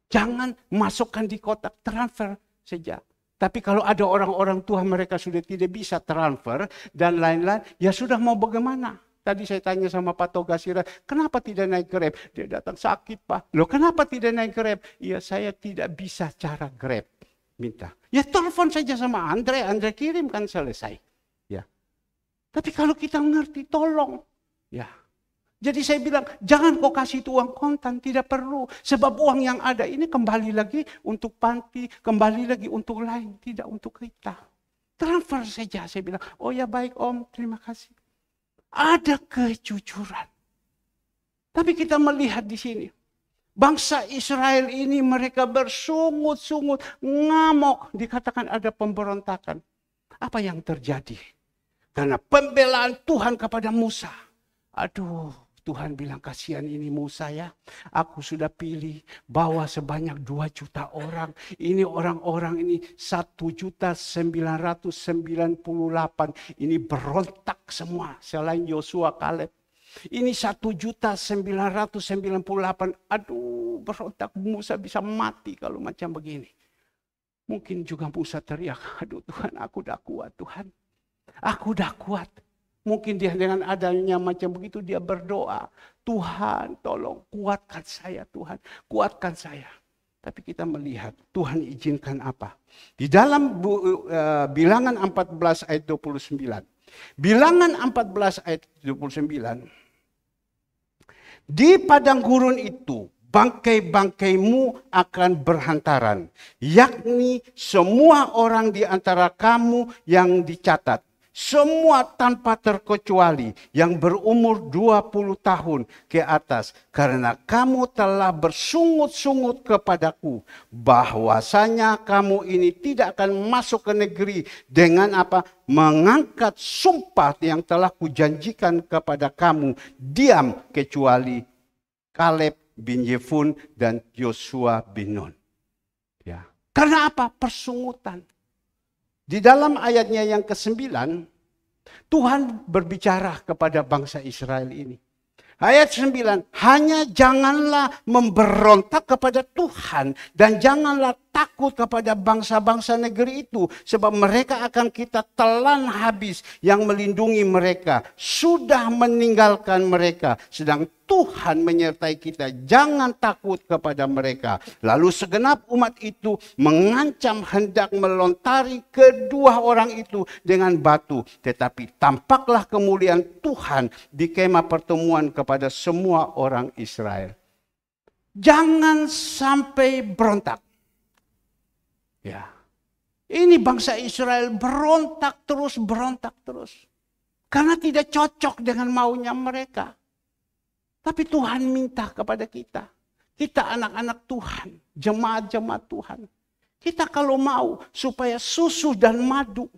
Jangan masukkan di kotak, transfer saja. Tapi kalau ada orang-orang tua mereka sudah tidak bisa transfer dan lain-lain, ya sudah mau bagaimana? Tadi saya tanya sama Pak Togasira, kenapa tidak naik Grab? Dia datang sakit Pak. Loh kenapa tidak naik Grab? Iya saya tidak bisa cara Grab. Minta. Ya telepon saja sama Andre kirim kan selesai. Ya. Tapi kalau kita ngerti tolong. Ya. Jadi saya bilang, jangan kau kasih itu uang kontan, tidak perlu. Sebab uang yang ada ini kembali lagi untuk panti, kembali lagi untuk lain, tidak untuk kita. Transfer saja, saya bilang, oh ya baik Om, terima kasih. Ada kejujuran. Tapi kita melihat di sini, Bangsa Israel ini mereka bersungut-sungut, ngamuk, dikatakan ada pemberontakan. Apa yang terjadi? Karena pembelaan Tuhan kepada Musa. Aduh, Tuhan bilang, kasihan ini Musa ya. Aku sudah pilih bawa sebanyak 2 juta orang. Ini orang-orang ini 1.998. Ini berontak semua selain Yosua, Kaleb. Ini 1.998. Aduh, berontak, Musa bisa mati kalau macam begini. Mungkin juga Musa teriak, aduh Tuhan, aku udah kuat Tuhan. Aku udah kuat. Mungkin dia dengan adanya macam begitu dia berdoa. Tuhan tolong kuatkan saya Tuhan. Kuatkan saya. Tapi kita melihat Tuhan izinkan apa? Di dalam Bilangan 14 ayat 29. Bilangan 14 ayat 29. Di padang gurun itu, bangkai-bangkaimu akan berhantaran, yakni semua orang di antara kamu yang dicatat, semua tanpa terkecuali yang berumur 20 tahun ke atas, karena kamu telah bersungut-sungut kepadaku, bahwasanya kamu ini tidak akan masuk ke negeri dengan apa? Mengangkat sumpah yang telah kujanjikan kepada kamu, diam kecuali Kaleb bin Yefun dan Yosua bin Nun. Ya. Karena apa? Persungutan. Di dalam ayatnya yang ke-9, Tuhan berbicara kepada bangsa Israel ini. Ayat 9, hanya janganlah memberontak kepada Tuhan dan janganlah takut kepada bangsa-bangsa negeri itu, sebab mereka akan kita telan habis. Yang melindungi mereka sudah meninggalkan mereka, sedang Tuhan menyertai kita. Jangan takut kepada mereka. Lalu segenap umat itu mengancam hendak melontari kedua orang itu dengan batu. Tetapi tampaklah kemuliaan Tuhan di kemah pertemuan kepada semua orang Israel. Jangan sampai berontak. Ya. Ini bangsa Israel berontak terus. Karena tidak cocok dengan maunya mereka. Tapi Tuhan minta kepada kita. Kita anak-anak Tuhan, jemaat-jemaat Tuhan. Kita kalau mau supaya susu dan madu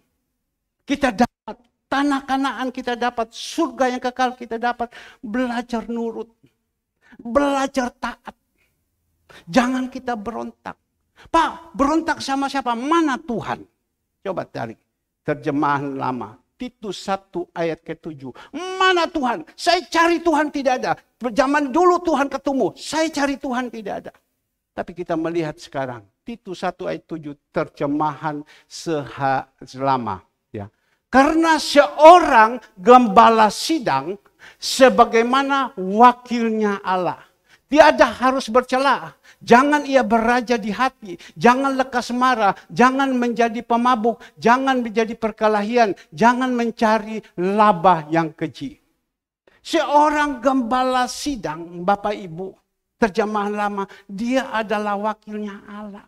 kita dapat, tanah Kanaan kita dapat, surga yang kekal kita dapat, belajar nurut, belajar taat. Jangan kita berontak. Pak, berontak sama siapa? Mana Tuhan? Coba tarik terjemahan lama. Titus 1 ayat ke-7. Mana Tuhan? Saya cari Tuhan tidak ada. Zaman dulu Tuhan ketemu. Saya cari Tuhan tidak ada. Tapi kita melihat sekarang. Titus 1 ayat 7. Terjemahan selama. Ya. Karena seorang gembala sidang sebagaimana wakilnya Allah. Tiada harus bercela. Jangan ia beraja di hati. Jangan lekas marah. Jangan menjadi pemabuk. Jangan menjadi perkelahian. Jangan mencari laba yang keji. Seorang gembala sidang, Bapak Ibu, terjemahan lama, dia adalah wakilnya Allah.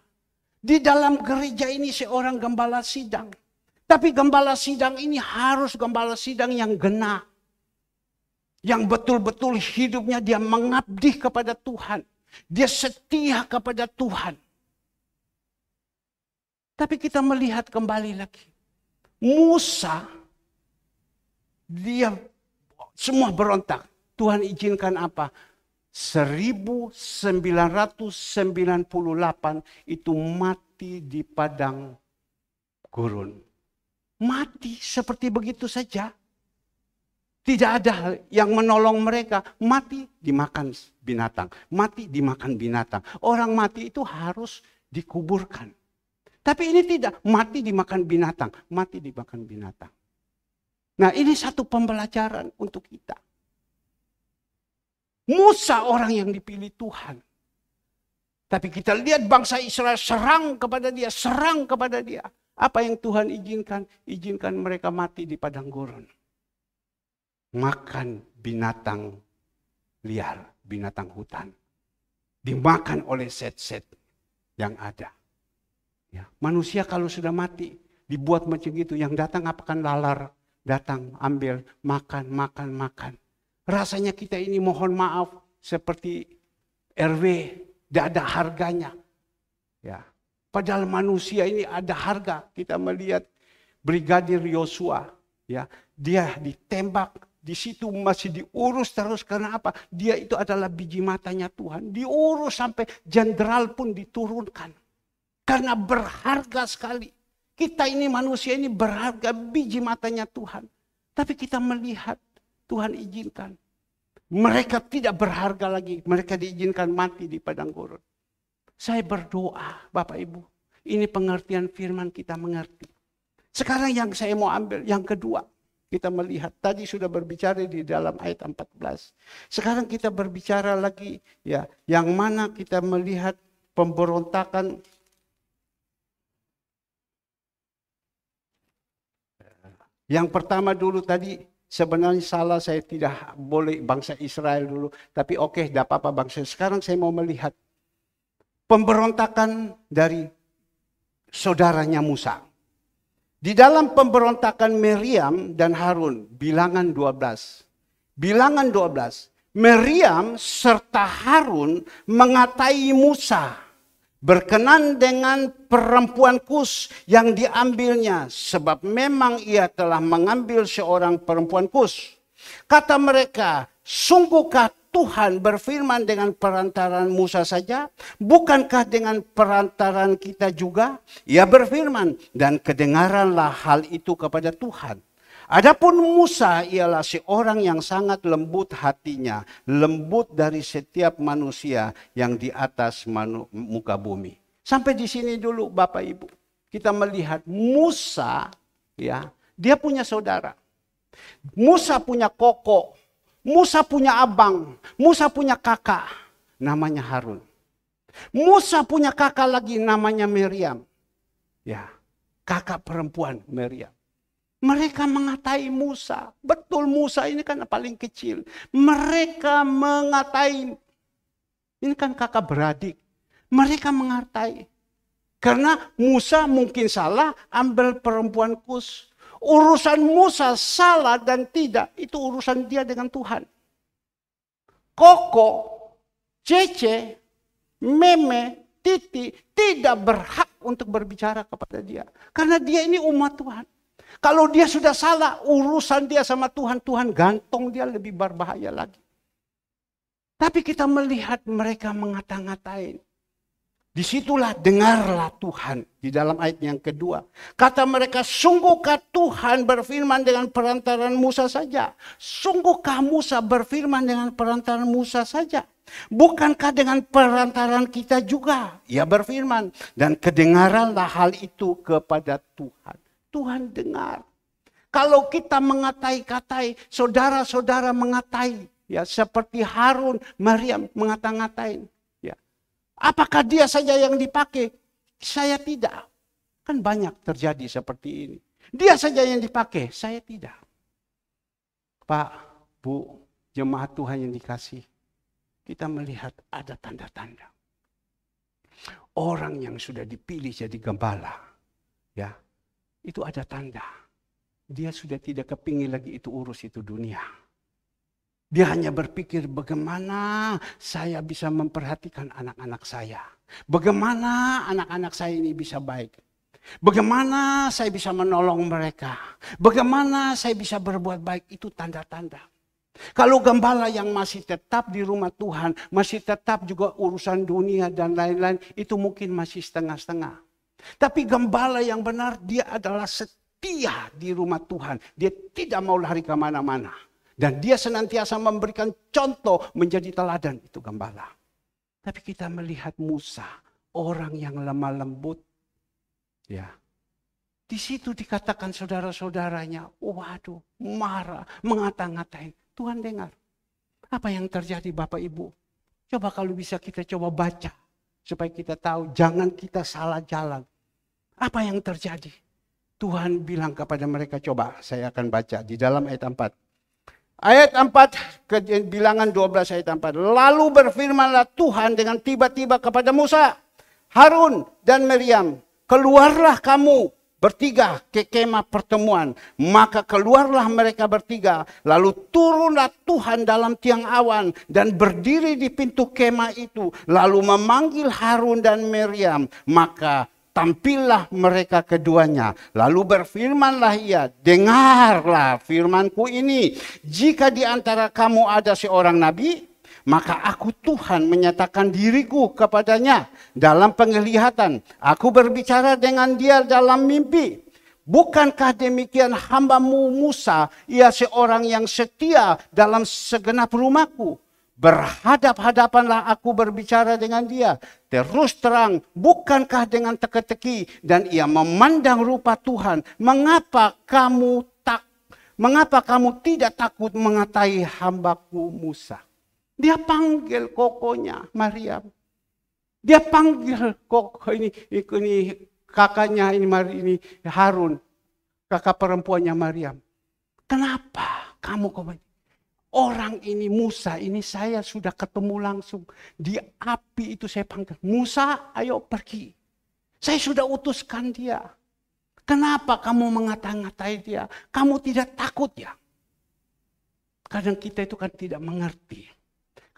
Di dalam gereja ini seorang gembala sidang. Tapi gembala sidang ini harus gembala sidang yang genah. Yang betul-betul hidupnya dia mengabdi kepada Tuhan. Dia setia kepada Tuhan. Tapi kita melihat kembali lagi. Musa, dia semua berontak. Tuhan izinkan apa? 1998 itu mati di padang gurun. Mati seperti begitu saja. Tidak ada yang menolong mereka. Mati dimakan binatang. Mati dimakan binatang. Orang mati itu harus dikuburkan. Tapi ini tidak. Mati dimakan binatang. Mati dimakan binatang. Nah, ini satu pembelajaran untuk kita. Musa orang yang dipilih Tuhan. Tapi kita lihat bangsa Israel serang kepada dia. Serang kepada dia. Apa yang Tuhan izinkan? Izinkan mereka mati di padang gurun. Makan binatang liar, binatang hutan. Dimakan oleh set-set yang ada. Ya. Manusia kalau sudah mati, dibuat macam gitu, yang datang apakan lalar, datang ambil, makan. Rasanya kita ini mohon maaf seperti RW, tidak ada harganya. Ya. Padahal manusia ini ada harga. Kita melihat Brigadir Yosua, ya, dia ditembak, di situ masih diurus terus. Karena apa? Dia itu adalah biji matanya Tuhan. Diurus sampai jenderal pun diturunkan. Karena berharga sekali. Kita ini manusia ini berharga, biji matanya Tuhan. Tapi kita melihat Tuhan izinkan. Mereka tidak berharga lagi. Mereka diizinkan mati di padang gurun. Saya berdoa, Bapak Ibu. Ini pengertian firman kita mengerti. Sekarang yang saya mau ambil, yang kedua. Kita melihat, tadi sudah berbicara di dalam ayat 14. Sekarang kita berbicara lagi, ya, yang mana kita melihat pemberontakan. Yang pertama dulu tadi, sebenarnya salah, saya tidak boleh bangsa Israel dulu. Tapi oke, tidak apa-apa bangsa. Sekarang saya mau melihat pemberontakan dari saudaranya Musa. Di dalam pemberontakan Miriam dan Harun, Bilangan 12. Bilangan 12, Miriam serta Harun mengatai Musa berkenan dengan perempuan Kus yang diambilnya, sebab memang ia telah mengambil seorang perempuan Kus. Kata mereka, sungguhkah Tuhan berfirman dengan perantaran Musa saja? Bukankah dengan perantaran kita juga? Ia berfirman, dan kedengaranlah hal itu kepada Tuhan. Adapun Musa ialah seorang yang sangat lembut hatinya, lembut dari setiap manusia yang di atas muka bumi. Sampai di sini dulu Bapak Ibu. Kita melihat Musa, ya, dia punya saudara. Musa punya koko, Musa punya abang, Musa punya kakak, namanya Harun. Musa punya kakak lagi namanya Miriam. Ya, kakak perempuan Miriam. Mereka mengatai Musa. Betul, Musa ini kan paling kecil. Mereka mengatai. Ini kan kakak beradik. Mereka mengatai. Karena Musa mungkin salah ambil perempuan Kus. Urusan Musa salah dan tidak. Itu urusan dia dengan Tuhan. Koko, Cece, Meme, Titi tidak berhak untuk berbicara kepada dia. Karena dia ini umat Tuhan. Kalau dia sudah salah, urusan dia sama Tuhan, Tuhan gantung dia lebih berbahaya lagi. Tapi kita melihat mereka mengata-ngatain. Disitulah dengarlah Tuhan di dalam ayat yang kedua. Kata mereka, sungguhkah Tuhan berfirman dengan perantaran Musa saja? Sungguhkah Musa berfirman dengan perantaran Musa saja? Bukankah dengan perantaran kita juga? Ia berfirman, dan kedengaranlah hal itu kepada Tuhan. Tuhan dengar. Kalau kita mengatai-katai, saudara-saudara mengatai, ya seperti Harun, Miriam mengata-ngatain, ya. Apakah dia saja yang dipakai? Saya tidak. Kan banyak terjadi seperti ini. Dia saja yang dipakai, saya tidak. Pak, Bu, jemaat Tuhan yang dikasih, kita melihat ada tanda-tanda. Orang yang sudah dipilih jadi gembala, ya. Itu ada tanda. Dia sudah tidak kepingin lagi itu urus itu dunia. Dia hanya berpikir bagaimana saya bisa memperhatikan anak-anak saya. Bagaimana anak-anak saya ini bisa baik. Bagaimana saya bisa menolong mereka. Bagaimana saya bisa berbuat baik. Itu tanda-tanda. Kalau gembala yang masih tetap di rumah Tuhan. Masih tetap juga urusan dunia dan lain-lain. Itu mungkin masih setengah-setengah. Tapi gembala yang benar, dia adalah setia di rumah Tuhan. Dia tidak mau lari kemana-mana. Dan dia senantiasa memberikan contoh, menjadi teladan. Itu gembala. Tapi kita melihat Musa, orang yang lemah lembut. Ya, di situ dikatakan saudara-saudaranya, waduh, marah, mengata-ngatain. Tuhan dengar. Apa yang terjadi Bapak Ibu? Coba kalau bisa kita coba baca. Supaya kita tahu, jangan kita salah jalan. Apa yang terjadi? Tuhan bilang kepada mereka, coba saya akan baca di dalam ayat 4. Ayat 4, Bilangan 12 ayat 4. Lalu berfirmanlah Tuhan dengan tiba-tiba kepada Musa, Harun dan Miriam, keluarlah kamu bertiga ke kemah pertemuan. Maka keluarlah mereka bertiga. Lalu turunlah Tuhan dalam tiang awan dan berdiri di pintu kemah itu. Lalu memanggil Harun dan Miriam. Maka tampillah mereka keduanya. Lalu berfirmanlah ia, dengarlah firmanku ini. Jika di antara kamu ada seorang nabi, maka aku Tuhan menyatakan diriku kepadanya dalam penglihatan. Aku berbicara dengan dia dalam mimpi. Bukankah demikian hambamu Musa, ia seorang yang setia dalam segenap rumahku? Berhadap-hadapanlah aku berbicara dengan dia. Terus terang, bukankah dengan teka-teki? Dan ia memandang rupa Tuhan. Mengapa kamu tidak takut mengatai hambaku Musa? Dia panggil kokonya Maryam. Dia panggil ini kakaknya ini Harun, kakak perempuannya Maryam. Kenapa kamu orang ini Musa ini saya sudah ketemu langsung di api itu, saya panggil Musa, ayo pergi. Saya sudah utuskan dia. Kenapa kamu mengata-ngatai dia? Kamu tidak takut ya? Kadang kita itu kan tidak mengerti.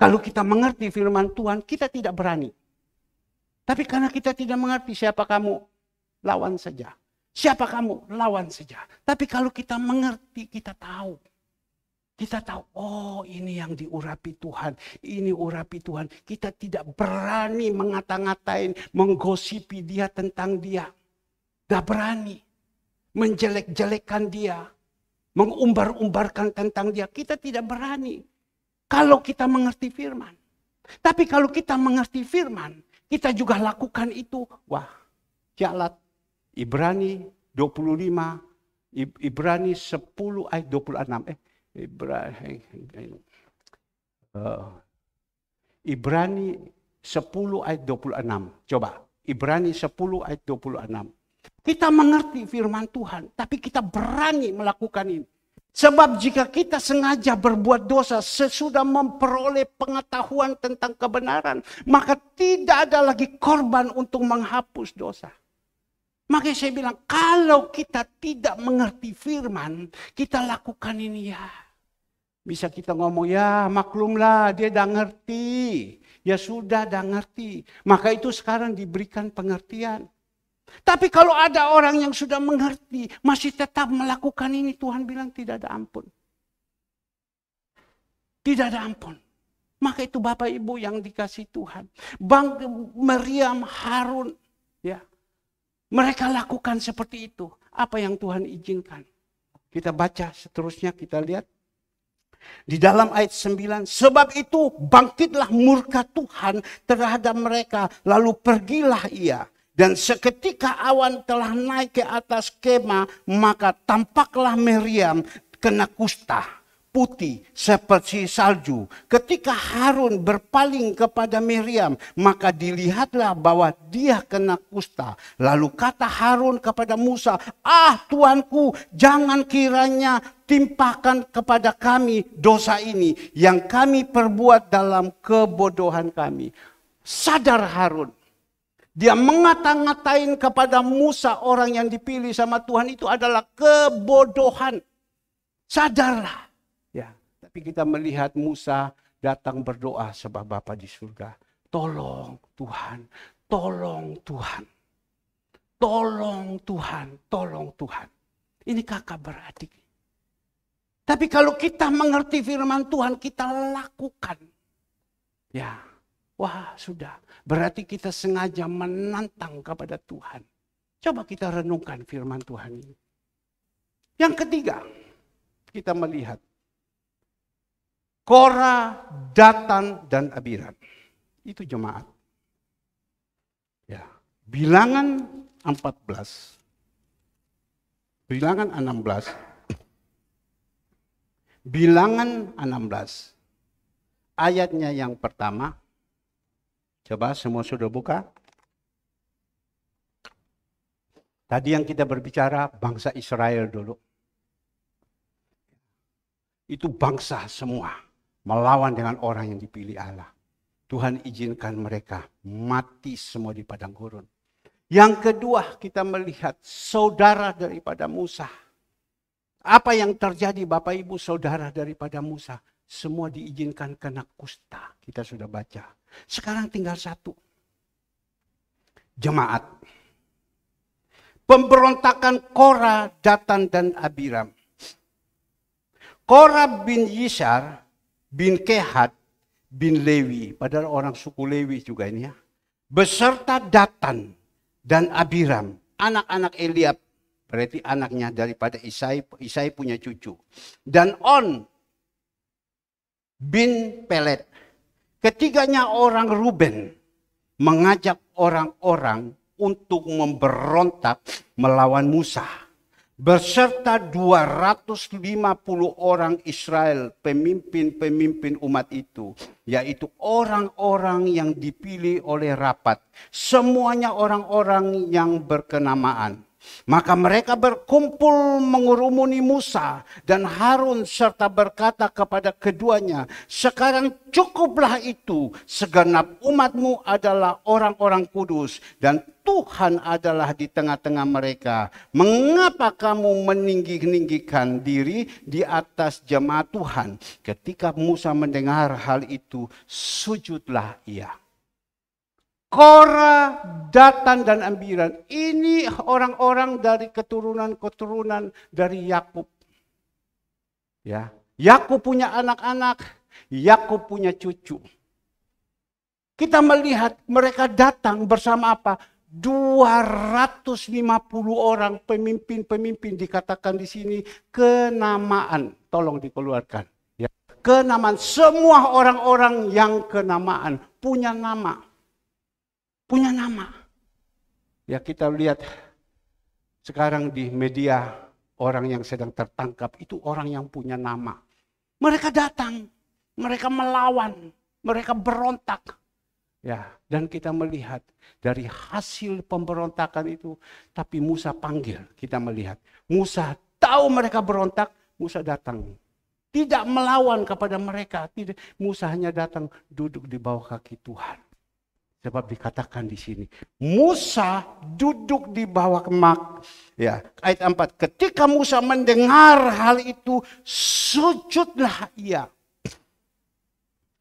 Kalau kita mengerti firman Tuhan, kita tidak berani. Tapi karena kita tidak mengerti, siapa kamu? Lawan saja. Siapa kamu? Lawan saja. Tapi kalau kita mengerti, kita tahu. Kita tahu, oh ini yang diurapi Tuhan. Ini urapi Tuhan. Kita tidak berani mengata-ngatain, menggosipi dia tentang dia. Tidak berani. Menjelek-jelekkan dia. Mengumbar-umbarkan tentang dia. Kita tidak berani. Kalau kita mengerti firman. Tapi kalau kita mengerti firman, kita juga lakukan itu. Wah, jalan. Ibrani 25, Ibrani 10 ayat 26. Ibrani 10 ayat 26. Coba, Ibrani 10 ayat 26. Kita mengerti firman Tuhan, tapi kita berani melakukan ini. Sebab jika kita sengaja berbuat dosa sesudah memperoleh pengetahuan tentang kebenaran, maka tidak ada lagi korban untuk menghapus dosa. Makanya saya bilang, kalau kita tidak mengerti firman, kita lakukan ini ya. Bisa kita ngomong, ya maklumlah dia dah ngerti. Ya sudah dah ngerti. Maka itu sekarang diberikan pengertian. Tapi kalau ada orang yang sudah mengerti, masih tetap melakukan ini, Tuhan bilang tidak ada ampun. Tidak ada ampun. Maka itu Bapak Ibu yang dikasih Tuhan. Bang Miriam, Harun, ya, mereka lakukan seperti itu. Apa yang Tuhan izinkan? Kita baca seterusnya, kita lihat. Di dalam ayat 9, sebab itu bangkitlah murka Tuhan terhadap mereka, lalu pergilah ia. Dan seketika awan telah naik ke atas kemah, maka tampaklah Miriam kena kusta putih seperti salju. Ketika Harun berpaling kepada Miriam, maka dilihatlah bahwa dia kena kusta. Lalu kata Harun kepada Musa, Tuanku, jangan kiranya timpakan kepada kami dosa ini yang kami perbuat dalam kebodohan kami. Sadar Harun. Dia mengata-ngatain kepada Musa, orang yang dipilih sama Tuhan itu adalah kebodohan. Sadarlah. Ya, tapi kita melihat Musa datang berdoa sebab Bapa di surga. Tolong Tuhan, tolong Tuhan. Tolong Tuhan, tolong Tuhan. Ini kakak beradik. Tapi kalau kita mengerti firman Tuhan, kita lakukan. Ya, wah sudah. Berarti kita sengaja menantang kepada Tuhan. Coba kita renungkan firman Tuhan ini. Yang ketiga, kita melihat Korah, Datan, dan Abiram. Itu jemaat. Ya, Bilangan 14. Bilangan 16. Bilangan 16. Ayatnya yang pertama. Coba semua sudah buka. Tadi yang kita berbicara bangsa Israel dulu. Itu bangsa semua melawan dengan orang yang dipilih Allah. Tuhan izinkan mereka mati semua di padang gurun. Yang kedua, kita melihat saudara daripada Musa. Apa yang terjadi Bapak Ibu saudara daripada Musa? Semua diizinkan kena kusta. Kita sudah baca. Sekarang tinggal satu. Jemaat. Pemberontakan Korah, Datan, dan Abiram. Korah bin Yishar, bin Kehat, bin Lewi. Padahal orang suku Lewi juga ini ya. Beserta Datan dan Abiram. Anak-anak Eliab. Berarti anaknya daripada Isai. Isai punya cucu. Dan On bin Pelet. Ketiganya orang Ruben. Mengajak orang-orang untuk memberontak melawan Musa. Beserta 250 orang Israel, pemimpin-pemimpin umat itu. Yaitu orang-orang yang dipilih oleh rapat. Semuanya orang-orang yang berkenamaan. Maka mereka berkumpul mengurumuni Musa dan Harun serta berkata kepada keduanya, sekarang cukuplah itu, segenap umatmu adalah orang-orang kudus dan Tuhan adalah di tengah-tengah mereka. Mengapa kamu meninggi-ninggikan diri di atas jemaat Tuhan? Ketika Musa mendengar hal itu, sujudlah ia. Korah, Datan, dan Abiram. Ini orang-orang dari keturunan-keturunan dari Yakub. Ya, Yakub punya anak-anak, Yakub punya cucu. Kita melihat mereka datang bersama apa? 250 orang pemimpin-pemimpin, dikatakan di sini kenamaan. Tolong dikeluarkan. Ya. Kenamaan, semua orang-orang yang kenamaan punya nama. Punya nama. Ya, kita lihat sekarang di media orang yang sedang tertangkap itu orang yang punya nama. Mereka datang, mereka melawan, mereka berontak. Ya, dan kita melihat dari hasil pemberontakan itu, tapi Musa panggil, kita melihat. Musa tahu mereka berontak, Musa datang. Tidak melawan kepada mereka, tidak. Musa hanya datang duduk di bawah kaki Tuhan. Sebab dikatakan di sini, Musa duduk di bawah kemak. Ya, ayat 4. Ketika Musa mendengar hal itu, sujudlah ia.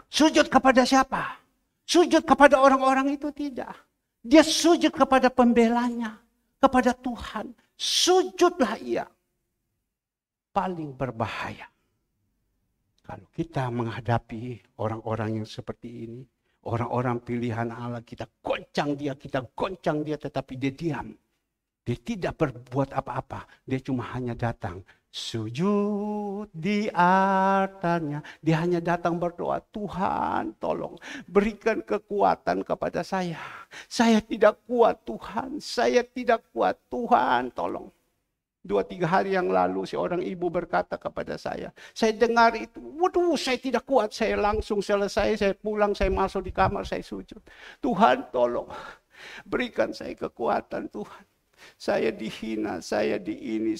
Sujud kepada siapa? Sujud kepada orang-orang itu tidak. Dia sujud kepada pembelanya, kepada Tuhan. Sujudlah ia. Paling berbahaya. Kalau kita menghadapi orang-orang yang seperti ini, orang-orang pilihan Allah, kita goncang dia, tetapi dia diam. Dia tidak berbuat apa-apa. Dia cuma hanya datang. Sujud di atasnya. Dia hanya datang berdoa, Tuhan tolong berikan kekuatan kepada saya. Saya tidak kuat Tuhan. Saya tidak kuat Tuhan tolong. 2-3 hari yang lalu seorang ibu berkata kepada saya dengar itu, waduh saya tidak kuat, saya langsung selesai, saya pulang, saya masuk di kamar, saya sujud. Tuhan tolong, berikan saya kekuatan Tuhan. Saya dihina, saya diini,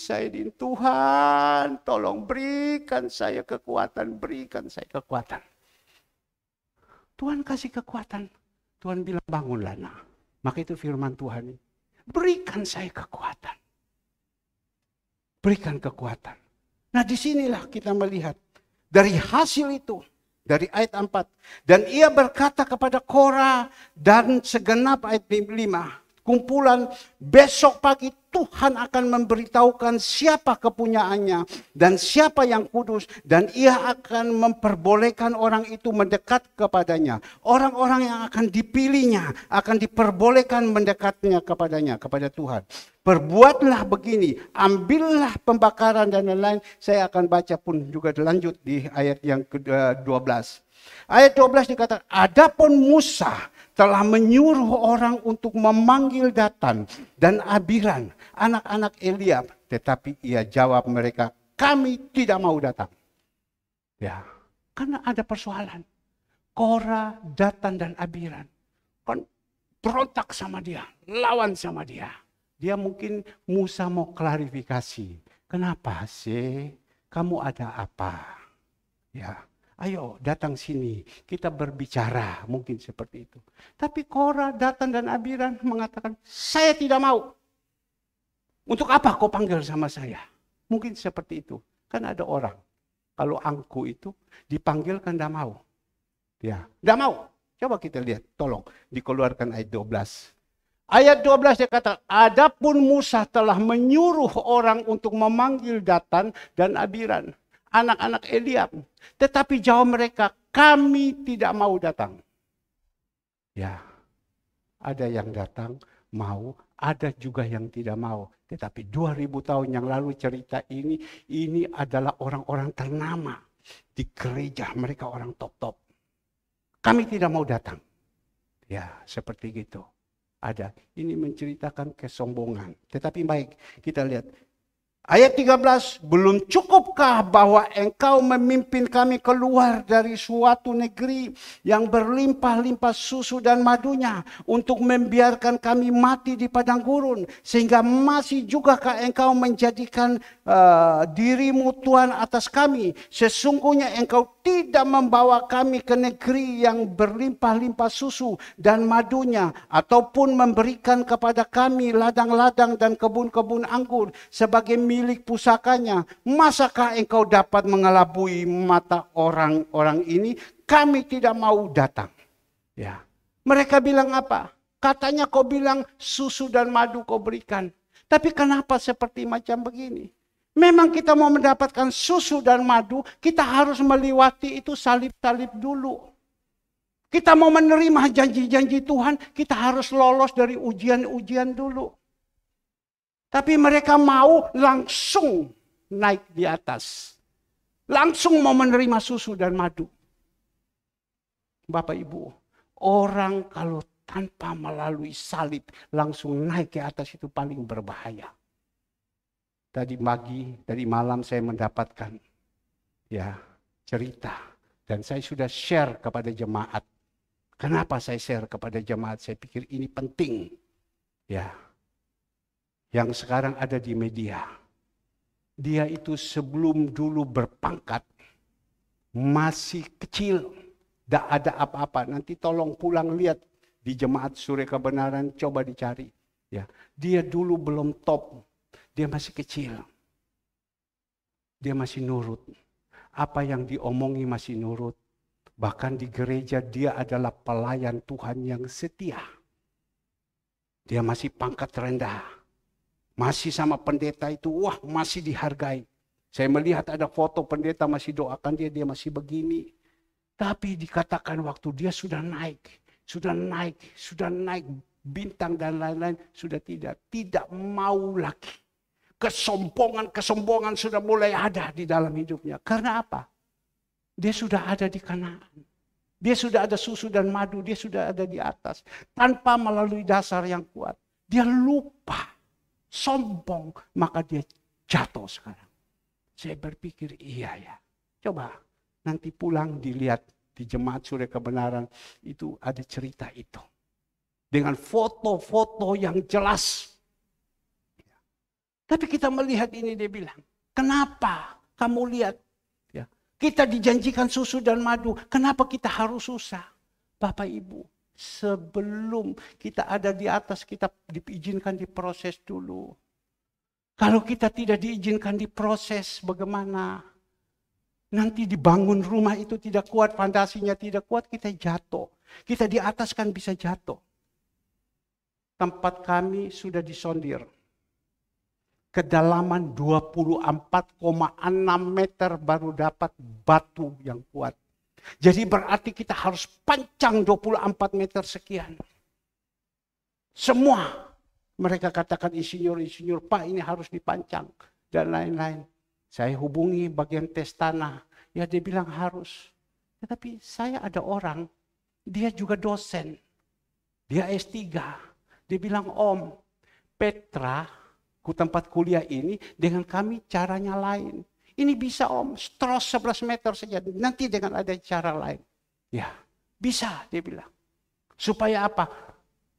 Tuhan tolong berikan saya kekuatan, berikan saya kekuatan. Tuhan kasih kekuatan, Tuhan bilang bangunlah nak. Maka itu firman Tuhan, berikan saya kekuatan. Berikan kekuatan. Nah disinilah kita melihat. Dari hasil itu. Dari ayat 4. Dan ia berkata kepada Korah dan segenap ayat 5. Kumpulan, besok pagi Tuhan akan memberitahukan siapa kepunyaannya. Dan siapa yang kudus. Dan ia akan memperbolehkan orang itu mendekat kepadanya. Orang-orang yang akan dipilihnya. Akan diperbolehkan mendekatnya kepadanya. Kepada Tuhan. Perbuatlah begini, ambillah pembakaran dan lain-lain. Saya akan baca pun juga lanjut di ayat yang ke-12. Ayat 12 dikatakan, adapun Musa telah menyuruh orang untuk memanggil Datan dan Abiram, anak-anak Eliab. Tetapi ia jawab mereka, kami tidak mau datang. Ya, karena ada persoalan. Korah, Datan dan Abiram kan berontak sama dia, lawan sama dia. Dia mungkin Musa mau klarifikasi. Kenapa sih? Kamu ada apa? Ya, Ayo datang sini, kita berbicara, mungkin seperti itu. Tapi Korah, Datan dan Abiram mengatakan, saya tidak mau. Untuk apa kau panggil sama saya? Mungkin seperti itu. Kan ada orang, kalau angku itu dipanggil kan tidak mau. Ya, tidak mau. Coba kita lihat, tolong dikeluarkan ayat 12. Ayat 12 dia kata, adapun Musa telah menyuruh orang untuk memanggil Datan dan Abiram, anak-anak Eliab. Tetapi jawab mereka, kami tidak mau datang. Ya, ada yang datang, mau, ada juga yang tidak mau. Tetapi 2000 tahun yang lalu cerita ini adalah orang-orang ternama di gereja, mereka orang top-top. Kami tidak mau datang. Ya, seperti gitu. Ada. Ini menceritakan kesombongan. Tetapi baik, kita lihat. Ayat 13, belum cukupkah bahwa engkau memimpin kami keluar dari suatu negeri yang berlimpah-limpah susu dan madunya untuk membiarkan kami mati di padang gurun, sehingga masih jugakah engkau menjadikan dirimu Tuhan atas kami? Sesungguhnya engkau tidak membawa kami ke negeri yang berlimpah-limpah susu dan madunya, ataupun memberikan kepada kami ladang-ladang dan kebun-kebun anggur sebagai milik pusakanya. Masakah engkau dapat mengelabui mata orang-orang ini? Kami tidak mau datang. Ya. Mereka bilang apa? Katanya kau bilang susu dan madu kau berikan. Tapi kenapa seperti macam begini? Memang kita mau mendapatkan susu dan madu, kita harus melewati itu salib-salib dulu. Kita mau menerima janji-janji Tuhan, kita harus lolos dari ujian-ujian dulu. Tapi mereka mau langsung naik di atas. Langsung mau menerima susu dan madu. Bapak Ibu, orang kalau tanpa melalui salib langsung naik ke atas itu paling berbahaya. Tadi malam saya mendapatkan cerita. Dan saya sudah share kepada jemaat. Kenapa saya share kepada jemaat? Saya pikir ini penting. Ya. Yang sekarang ada di media. Dia itu sebelum dulu berpangkat, masih kecil. Tidak ada apa-apa. Nanti tolong pulang lihat di jemaat Suri Kebenaran, coba dicari. Ya. Dia dulu belum top. Dia masih kecil. Dia masih nurut. Apa yang diomongi masih nurut. Bahkan di gereja dia adalah pelayan Tuhan yang setia. Dia masih pangkat rendah. Masih sama pendeta itu, masih dihargai. Saya melihat ada foto pendeta masih doakan dia masih begini. Tapi dikatakan waktu dia sudah naik bintang dan lain-lain, sudah tidak mau lagi. Kesombongan sudah mulai ada di dalam hidupnya. Karena apa? Dia sudah ada di Kanaan. Dia sudah ada susu dan madu, dia sudah ada di atas. Tanpa melalui dasar yang kuat. Dia lupa, sombong, maka dia jatuh sekarang. Saya berpikir, iya ya. Coba nanti pulang dilihat di jemaat Suri Kebenaran, itu ada cerita itu. Dengan foto-foto yang jelas. Tapi kita melihat ini, dia bilang, kenapa kamu lihat? Ya, kita dijanjikan susu dan madu, kenapa kita harus susah? Bapak Ibu, sebelum kita ada di atas, kita diizinkan diproses dulu. Kalau kita tidak diizinkan diproses, bagaimana? Nanti dibangun rumah itu tidak kuat, fondasinya tidak kuat, kita jatuh. Kita di atas kan bisa jatuh. Tempat kami sudah disondir. Kedalaman 24,6 meter baru dapat batu yang kuat. Jadi berarti kita harus pancang 24 meter sekian. Semua mereka katakan insinyur, Pak ini harus dipancang dan lain-lain. Saya hubungi bagian tes tanah, ya dia bilang harus. Tetapi saya ada orang, dia juga dosen, dia S3. Dia bilang, Om, Petra, tempat kuliah ini dengan kami caranya lain. Ini bisa Om, terus 11 meter saja, nanti dengan ada cara lain. Ya, bisa dia bilang. Supaya apa?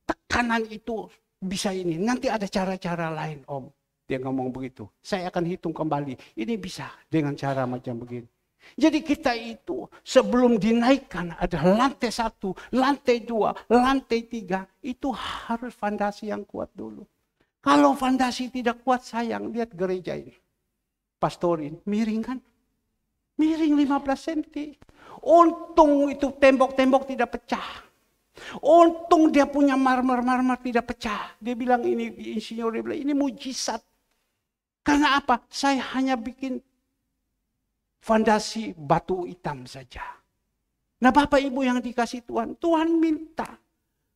Tekanan itu bisa ini, nanti ada cara-cara lain Om. Dia ngomong begitu. Saya akan hitung kembali, ini bisa dengan cara macam begini. Jadi kita itu sebelum dinaikkan ada lantai 1, lantai 2, lantai 3. Itu harus fondasi yang kuat dulu. Kalau fondasi tidak kuat, sayang, lihat gereja ini. Pastorin, miring kan? Miring 15 cm. Untung itu tembok-tembok tidak pecah. Untung dia punya marmer tidak pecah. Dia bilang ini, insinyur dia bilang ini mujizat. Karena apa? Saya hanya bikin fondasi batu hitam saja. Nah Bapak Ibu yang dikasih Tuhan, Tuhan minta.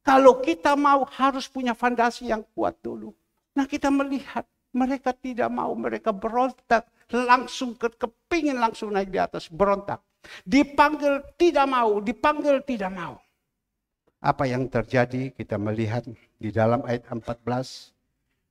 Kalau kita mau harus punya fondasi yang kuat dulu. Nah kita melihat mereka tidak mau, mereka berontak. Langsung kepingin langsung naik di atas, berontak. Dipanggil tidak mau, dipanggil tidak mau. Apa yang terjadi kita melihat di dalam ayat 14.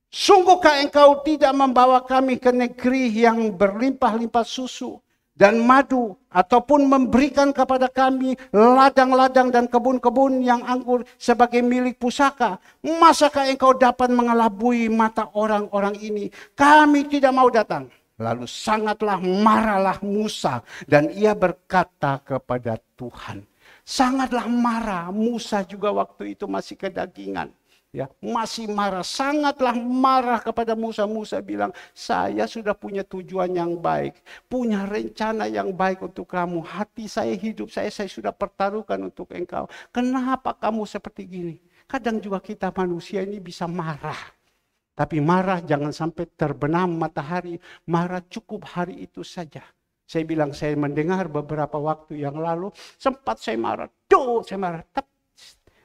Sungguhkah engkau tidak membawa kami ke negeri yang berlimpah-limpah susu dan madu, ataupun memberikan kepada kami ladang-ladang dan kebun-kebun yang anggur sebagai milik pusaka? Masakah engkau dapat mengelabui mata orang-orang ini? Kami tidak mau datang. Lalu sangatlah marahlah Musa dan ia berkata kepada Tuhan. Sangatlah marah Musa juga waktu itu masih kedagingan. Ya, masih marah, sangatlah marah kepada Musa. Musa bilang, saya sudah punya tujuan yang baik, punya rencana yang baik untuk kamu. Hati saya, hidup saya sudah pertaruhkan untuk engkau. Kenapa kamu seperti gini? Kadang juga kita manusia ini bisa marah. Tapi marah jangan sampai terbenam matahari. Marah cukup hari itu saja. Saya bilang, saya mendengar beberapa waktu yang lalu, sempat saya marah. Saya marah.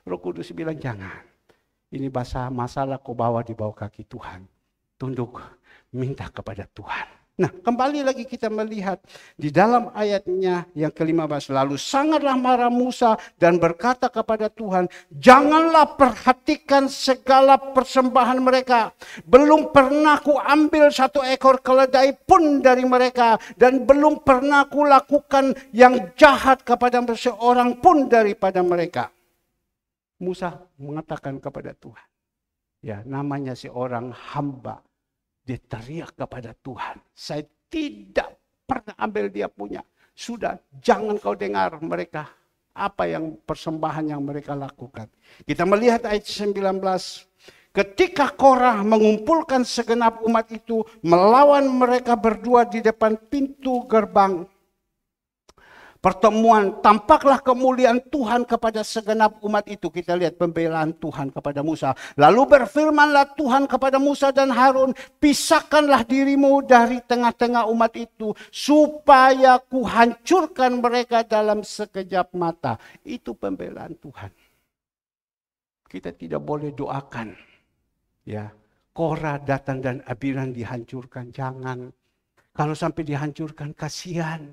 Roh Kudus bilang, jangan. Ini masalah kau bawa di bawah kaki Tuhan. Tunduk, minta kepada Tuhan. Nah, kembali lagi kita melihat di dalam ayatnya yang ke-15. Lalu sangatlah marah Musa dan berkata kepada Tuhan, janganlah perhatikan segala persembahan mereka. Belum pernah ku ambil 1 ekor keledai pun dari mereka. Dan belum pernah ku lakukan yang jahat kepada seorang pun daripada mereka. Musa mengatakan kepada Tuhan. Ya, namanya seorang hamba. Dia teriak kepada Tuhan. Saya tidak pernah ambil dia punya. Sudah, jangan kau dengar mereka. Apa yang persembahan yang mereka lakukan. Kita melihat ayat 19. Ketika Korah mengumpulkan segenap umat itu. Melawan mereka berdua di depan pintu gerbang pertemuan, tampaklah kemuliaan Tuhan kepada segenap umat itu. Kita lihat pembelaan Tuhan kepada Musa. Lalu berfirmanlah Tuhan kepada Musa dan Harun, pisahkanlah dirimu dari tengah-tengah umat itu, supaya kuhancurkan mereka dalam sekejap mata. Itu pembelaan Tuhan. Kita tidak boleh doakan, ya, Korah, Datan dan Abiram dihancurkan. Jangan. Kalau sampai dihancurkan, kasihan.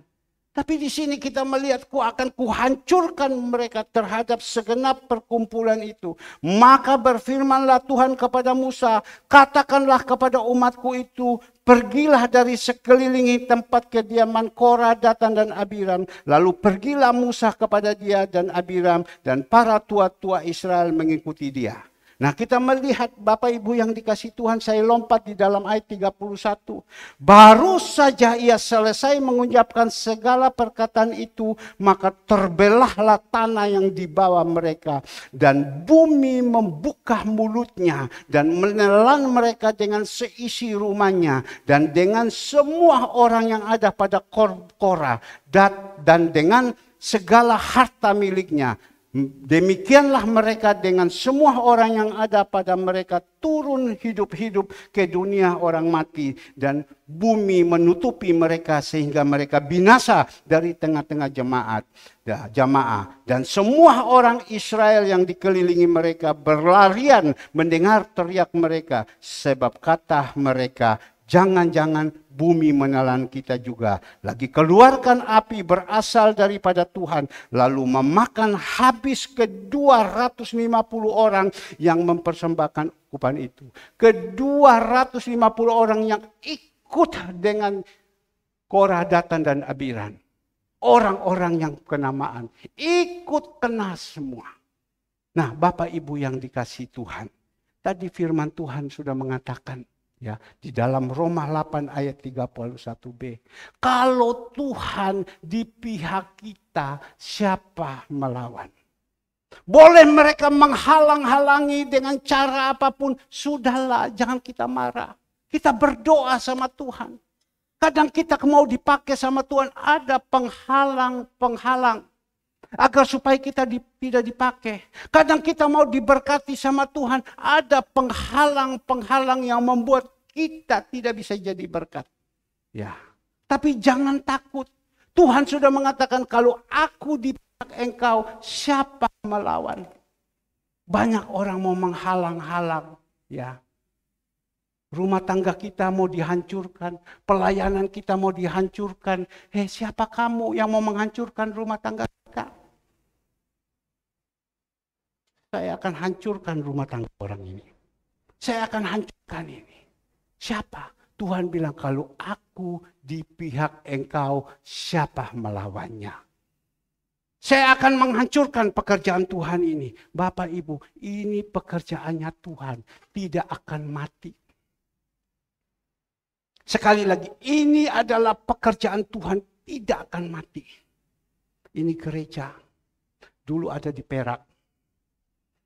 Tapi di sini kita melihat akan kuhancurkan mereka terhadap segenap perkumpulan itu. Maka berfirmanlah Tuhan kepada Musa, katakanlah kepada umatku itu, pergilah dari sekelilingi tempat kediaman Korah, Datan dan Abiram. Lalu pergilah Musa kepada dia dan Abiram dan para tua-tua Israel mengikuti dia. Nah, kita melihat Bapak Ibu yang dikasih Tuhan, saya lompat di dalam ayat 31. Baru saja ia selesai mengucapkan segala perkataan itu, maka terbelahlah tanah yang dibawa mereka. Dan bumi membuka mulutnya dan menelan mereka dengan seisi rumahnya. Dan dengan semua orang yang ada pada Korah dan dengan segala harta miliknya. Demikianlah mereka dengan semua orang yang ada pada mereka turun hidup-hidup ke dunia orang mati. Dan bumi menutupi mereka sehingga mereka binasa dari tengah-tengah jamaah. Dan semua orang Israel yang dikelilingi mereka berlarian mendengar teriak mereka. Sebab kata mereka, jangan-jangan bumi menelan kita juga. Lagi keluarkan api berasal daripada Tuhan. Lalu memakan habis ke 250 orang yang mempersembahkan ukupan itu. Ke 250 orang yang ikut dengan Korah, Datan dan Abiram. Orang-orang yang kenamaan. Ikut kena semua. Nah, Bapak Ibu yang dikasih Tuhan. Tadi firman Tuhan sudah mengatakan. Ya, di dalam Roma 8 ayat 31b. Kalau Tuhan di pihak kita, siapa melawan? Boleh mereka menghalang-halangi dengan cara apapun, sudahlah, jangan kita marah. Kita berdoa sama Tuhan. Kadang kita mau dipakai sama Tuhan, ada penghalang-penghalang agar supaya kita tidak dipakai. Kadang kita mau diberkati sama Tuhan, ada penghalang-penghalang yang membuat kita tidak bisa jadi berkat. Ya, tapi jangan takut. Tuhan sudah mengatakan, kalau aku di pihak engkau, siapa melawan? Banyak orang mau menghalang-halang, ya. Rumah tangga kita mau dihancurkan, pelayanan kita mau dihancurkan. Siapa kamu yang mau menghancurkan rumah tangga kita? Saya akan hancurkan rumah tangga orang ini. Saya akan hancurkan ini. Siapa? Tuhan bilang, kalau aku di pihak engkau, siapa melawannya? Saya akan menghancurkan pekerjaan Tuhan ini. Bapak Ibu, ini pekerjaannya Tuhan, tidak akan mati. Sekali lagi, ini adalah pekerjaan Tuhan, tidak akan mati. Ini gereja, dulu ada di Perak.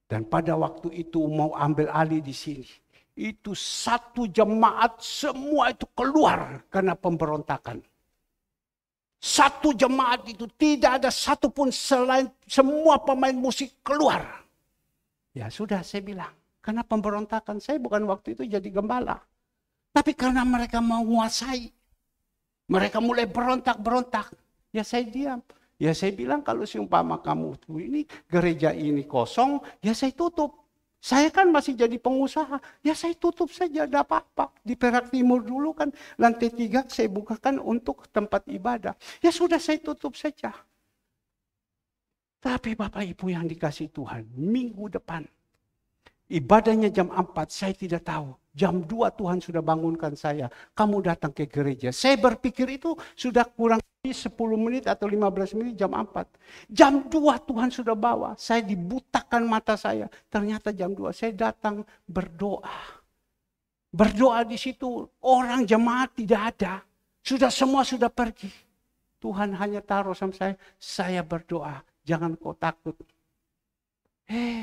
Dan pada waktu itu mau ambil alih di sini. Itu satu jemaat semua itu keluar karena pemberontakan. Satu jemaat itu tidak ada satupun selain semua pemain musik keluar. Ya sudah, saya bilang, karena pemberontakan. Saya bukan waktu itu jadi gembala. Tapi karena mereka menguasai, mereka mulai berontak-berontak. Ya saya diam. Ya saya bilang, kalau seumpama kamu ini gereja ini kosong, ya saya tutup. Saya kan masih jadi pengusaha, ya saya tutup saja, tidak apa-apa. Di Perak Timur dulu kan lantai 3 saya bukakan untuk tempat ibadah. Ya sudah, saya tutup saja. Tapi Bapak Ibu yang dikasih Tuhan, minggu depan, ibadahnya jam 4, saya tidak tahu. Jam 2 Tuhan sudah bangunkan saya. Kamu datang ke gereja. Saya berpikir itu sudah kurang lebih 10 menit atau 15 menit jam 4. Jam 2 Tuhan sudah bawa. Saya dibutakan mata saya. Ternyata jam 2 saya datang berdoa. Berdoa di situ. Orang jemaat tidak ada. Semua sudah pergi. Tuhan hanya taruh sama saya berdoa. Jangan kau takut.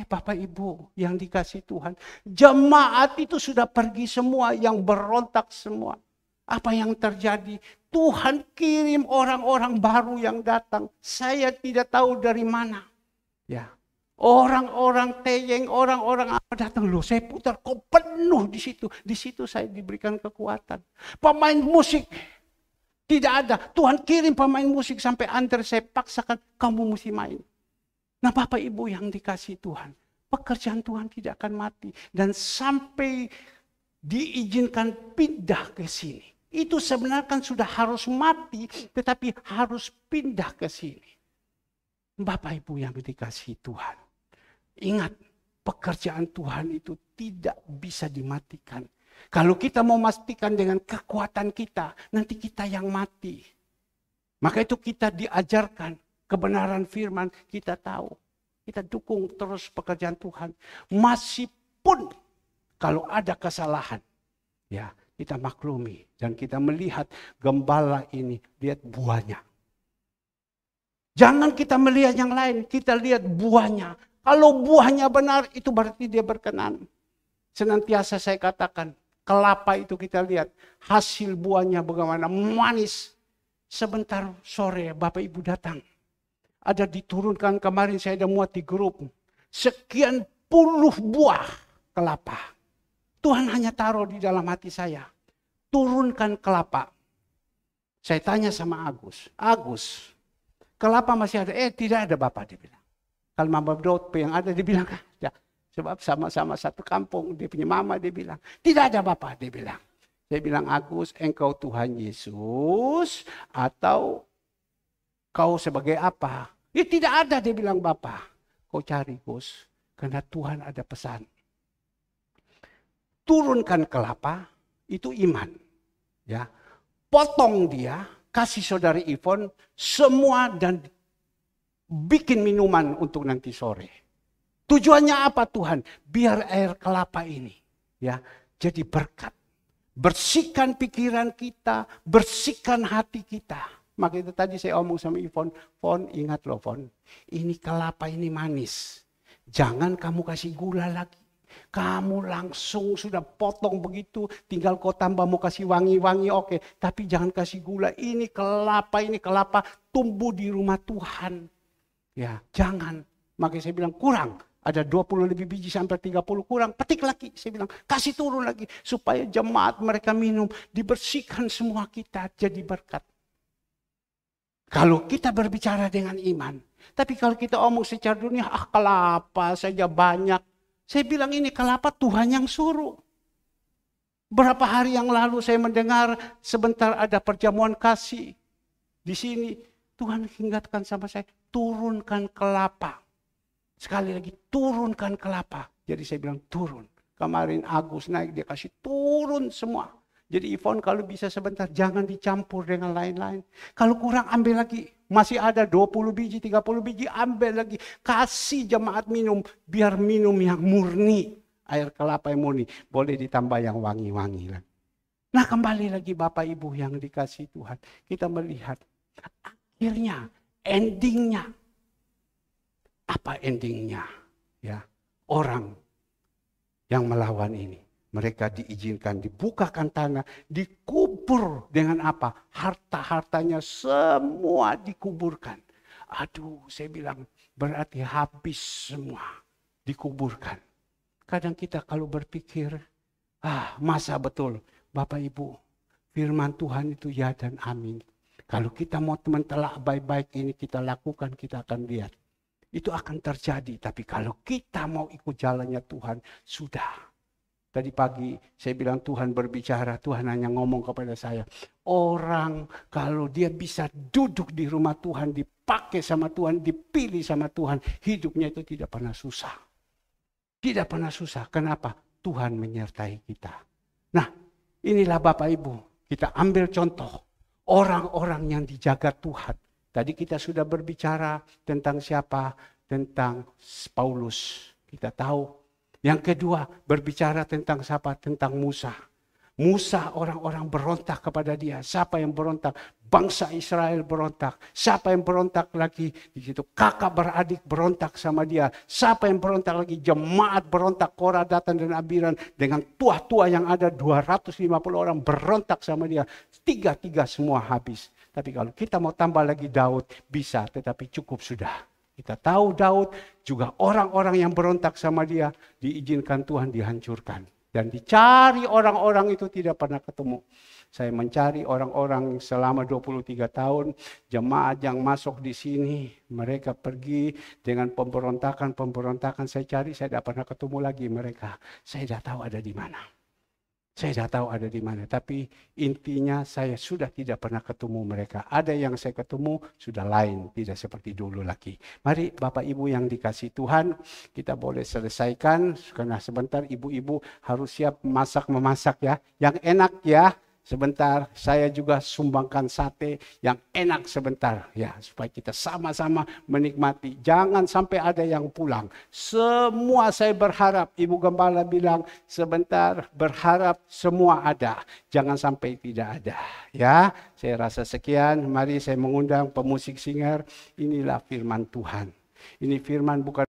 Bapak Ibu yang dikasih Tuhan, jemaat itu sudah pergi semua, yang berontak semua. Apa yang terjadi? Tuhan kirim orang-orang baru yang datang. Saya tidak tahu dari mana. Ya, orang-orang teyeng, orang-orang apa datang. Loh, saya putar kok penuh di situ. Di situ saya diberikan kekuatan. Pemain musik tidak ada. Tuhan kirim pemain musik sampai antar saya paksakan, kamu mesti main. Nah Bapak Ibu yang dikasih Tuhan, pekerjaan Tuhan tidak akan mati. Dan sampai diizinkan pindah ke sini. Itu sebenarnya kan sudah harus mati, tetapi harus pindah ke sini. Bapak Ibu yang dikasih Tuhan, ingat, pekerjaan Tuhan itu tidak bisa dimatikan. Kalau kita mau memastikan dengan kekuatan kita, nanti kita yang mati. Maka itu kita diajarkan. Kebenaran firman kita tahu. Kita dukung terus pekerjaan Tuhan. Masih pun kalau ada kesalahan. Ya, kita maklumi. Dan kita melihat gembala ini. Lihat buahnya. Jangan kita melihat yang lain. Kita lihat buahnya. Kalau buahnya benar, itu berarti dia berkenan. Senantiasa saya katakan. Kelapa itu kita lihat. Hasil buahnya bagaimana. Manis. Sebentar sore Bapak Ibu datang. Ada diturunkan kemarin, saya ada muat di grup. Sekian puluh buah kelapa. Tuhan hanya taruh di dalam hati saya. Turunkan kelapa. Saya tanya sama Agus. Agus, kelapa masih ada? Tidak ada Bapak, dia bilang. Kalau Mama Daud yang ada, dia bilang ada. Sebab sama-sama satu kampung. Dia punya mama, dia bilang. Tidak ada Bapak, dia bilang. Saya bilang, Agus, engkau Tuhan Yesus atau kau sebagai apa? Ya tidak ada, dia bilang, Bapak. Kau cari, Gus. Karena Tuhan ada pesan. Turunkan kelapa, itu iman. Ya, potong dia, kasih saudari Ivon, semua dan bikin minuman untuk nanti sore. Tujuannya apa Tuhan? Biar air kelapa ini ya jadi berkat. Bersihkan pikiran kita, bersihkan hati kita. Maka itu tadi saya omong sama Ivon, Fon ingat loh Fon, ini kelapa ini manis. Jangan kamu kasih gula lagi. Kamu langsung sudah potong begitu, tinggal kau tambah mau kasih wangi-wangi oke. Tapi jangan kasih gula, ini kelapa tumbuh di rumah Tuhan. Ya, jangan. Makanya saya bilang kurang. Ada 20 lebih biji sampai 30 kurang, petik lagi. Saya bilang, kasih turun lagi. Supaya jemaat mereka minum, dibersihkan semua kita jadi berkat. Kalau kita berbicara dengan iman. Tapi kalau kita omong secara dunia, kelapa saja banyak. Saya bilang ini kelapa Tuhan yang suruh. Berapa hari yang lalu saya mendengar sebentar ada perjamuan kasih. Di sini Tuhan ingatkan sama saya, turunkan kelapa. Sekali lagi, turunkan kelapa. Jadi saya bilang turun. Kemarin Agus naik, dia kasih turun semua. Jadi Ivon kalau bisa sebentar, jangan dicampur dengan lain-lain. Kalau kurang ambil lagi. Masih ada 20 biji, 30 biji, ambil lagi. Kasih jemaat minum, biar minum yang murni. Air kelapa yang murni. Boleh ditambah yang wangi-wangi lagi. Nah kembali lagi Bapak Ibu yang dikasih Tuhan. Kita melihat akhirnya, endingnya. Apa endingnya? Ya, orang yang melawan ini. Mereka diizinkan, dibukakan tanah, dikubur dengan apa? Harta-hartanya semua dikuburkan. Aduh, saya bilang berarti habis semua dikuburkan. Kadang kita kalau berpikir, masa betul Bapak Ibu, firman Tuhan itu ya dan amin. Kalau kita mau telah baik-baik ini kita lakukan, kita akan lihat. Itu akan terjadi, tapi kalau kita mau ikut jalannya Tuhan, sudah. Tadi pagi saya bilang Tuhan berbicara, Tuhan hanya ngomong kepada saya. Orang kalau dia bisa duduk di rumah Tuhan, dipakai sama Tuhan, dipilih sama Tuhan, hidupnya itu tidak pernah susah. Tidak pernah susah, kenapa? Tuhan menyertai kita. Nah, inilah Bapak Ibu, kita ambil contoh. Orang-orang yang dijaga Tuhan. Tadi kita sudah berbicara tentang siapa? Tentang Paulus. Kita tahu. Yang kedua berbicara tentang siapa? Tentang Musa. Musa orang-orang berontak kepada dia. Siapa yang berontak? Bangsa Israel berontak. Siapa yang berontak lagi? Di situ kakak beradik berontak sama dia. Siapa yang berontak lagi? Jemaat berontak. Korah, Datan dan Abiram dengan tua-tua yang ada 250 orang berontak sama dia. Tiga-tiga semua habis. Tapi kalau kita mau tambah lagi Daud bisa, tetapi cukup sudah. Kita tahu Daud juga orang-orang yang berontak sama dia diizinkan Tuhan dihancurkan. Dan dicari orang-orang itu tidak pernah ketemu. Saya mencari orang-orang selama 23 tahun, jemaat yang masuk di sini, mereka pergi dengan pemberontakan, saya cari, saya tidak pernah ketemu lagi mereka. Saya tidak tahu ada di mana. Saya tidak tahu ada di mana, tapi intinya saya sudah tidak pernah ketemu mereka. Ada yang saya ketemu sudah lain, tidak seperti dulu lagi. Mari Bapak Ibu yang dikasih Tuhan, kita boleh selesaikan karena sebentar ibu-ibu harus siap memasak ya. Yang enak ya. Sebentar, saya juga sumbangkan sate yang enak sebentar. Ya, supaya kita sama-sama menikmati. Jangan sampai ada yang pulang. Semua saya berharap, Ibu Gembala bilang, sebentar berharap semua ada. Jangan sampai tidak ada. Ya, saya rasa sekian. Mari saya mengundang pemusik singer. Inilah firman Tuhan. Ini firman bukan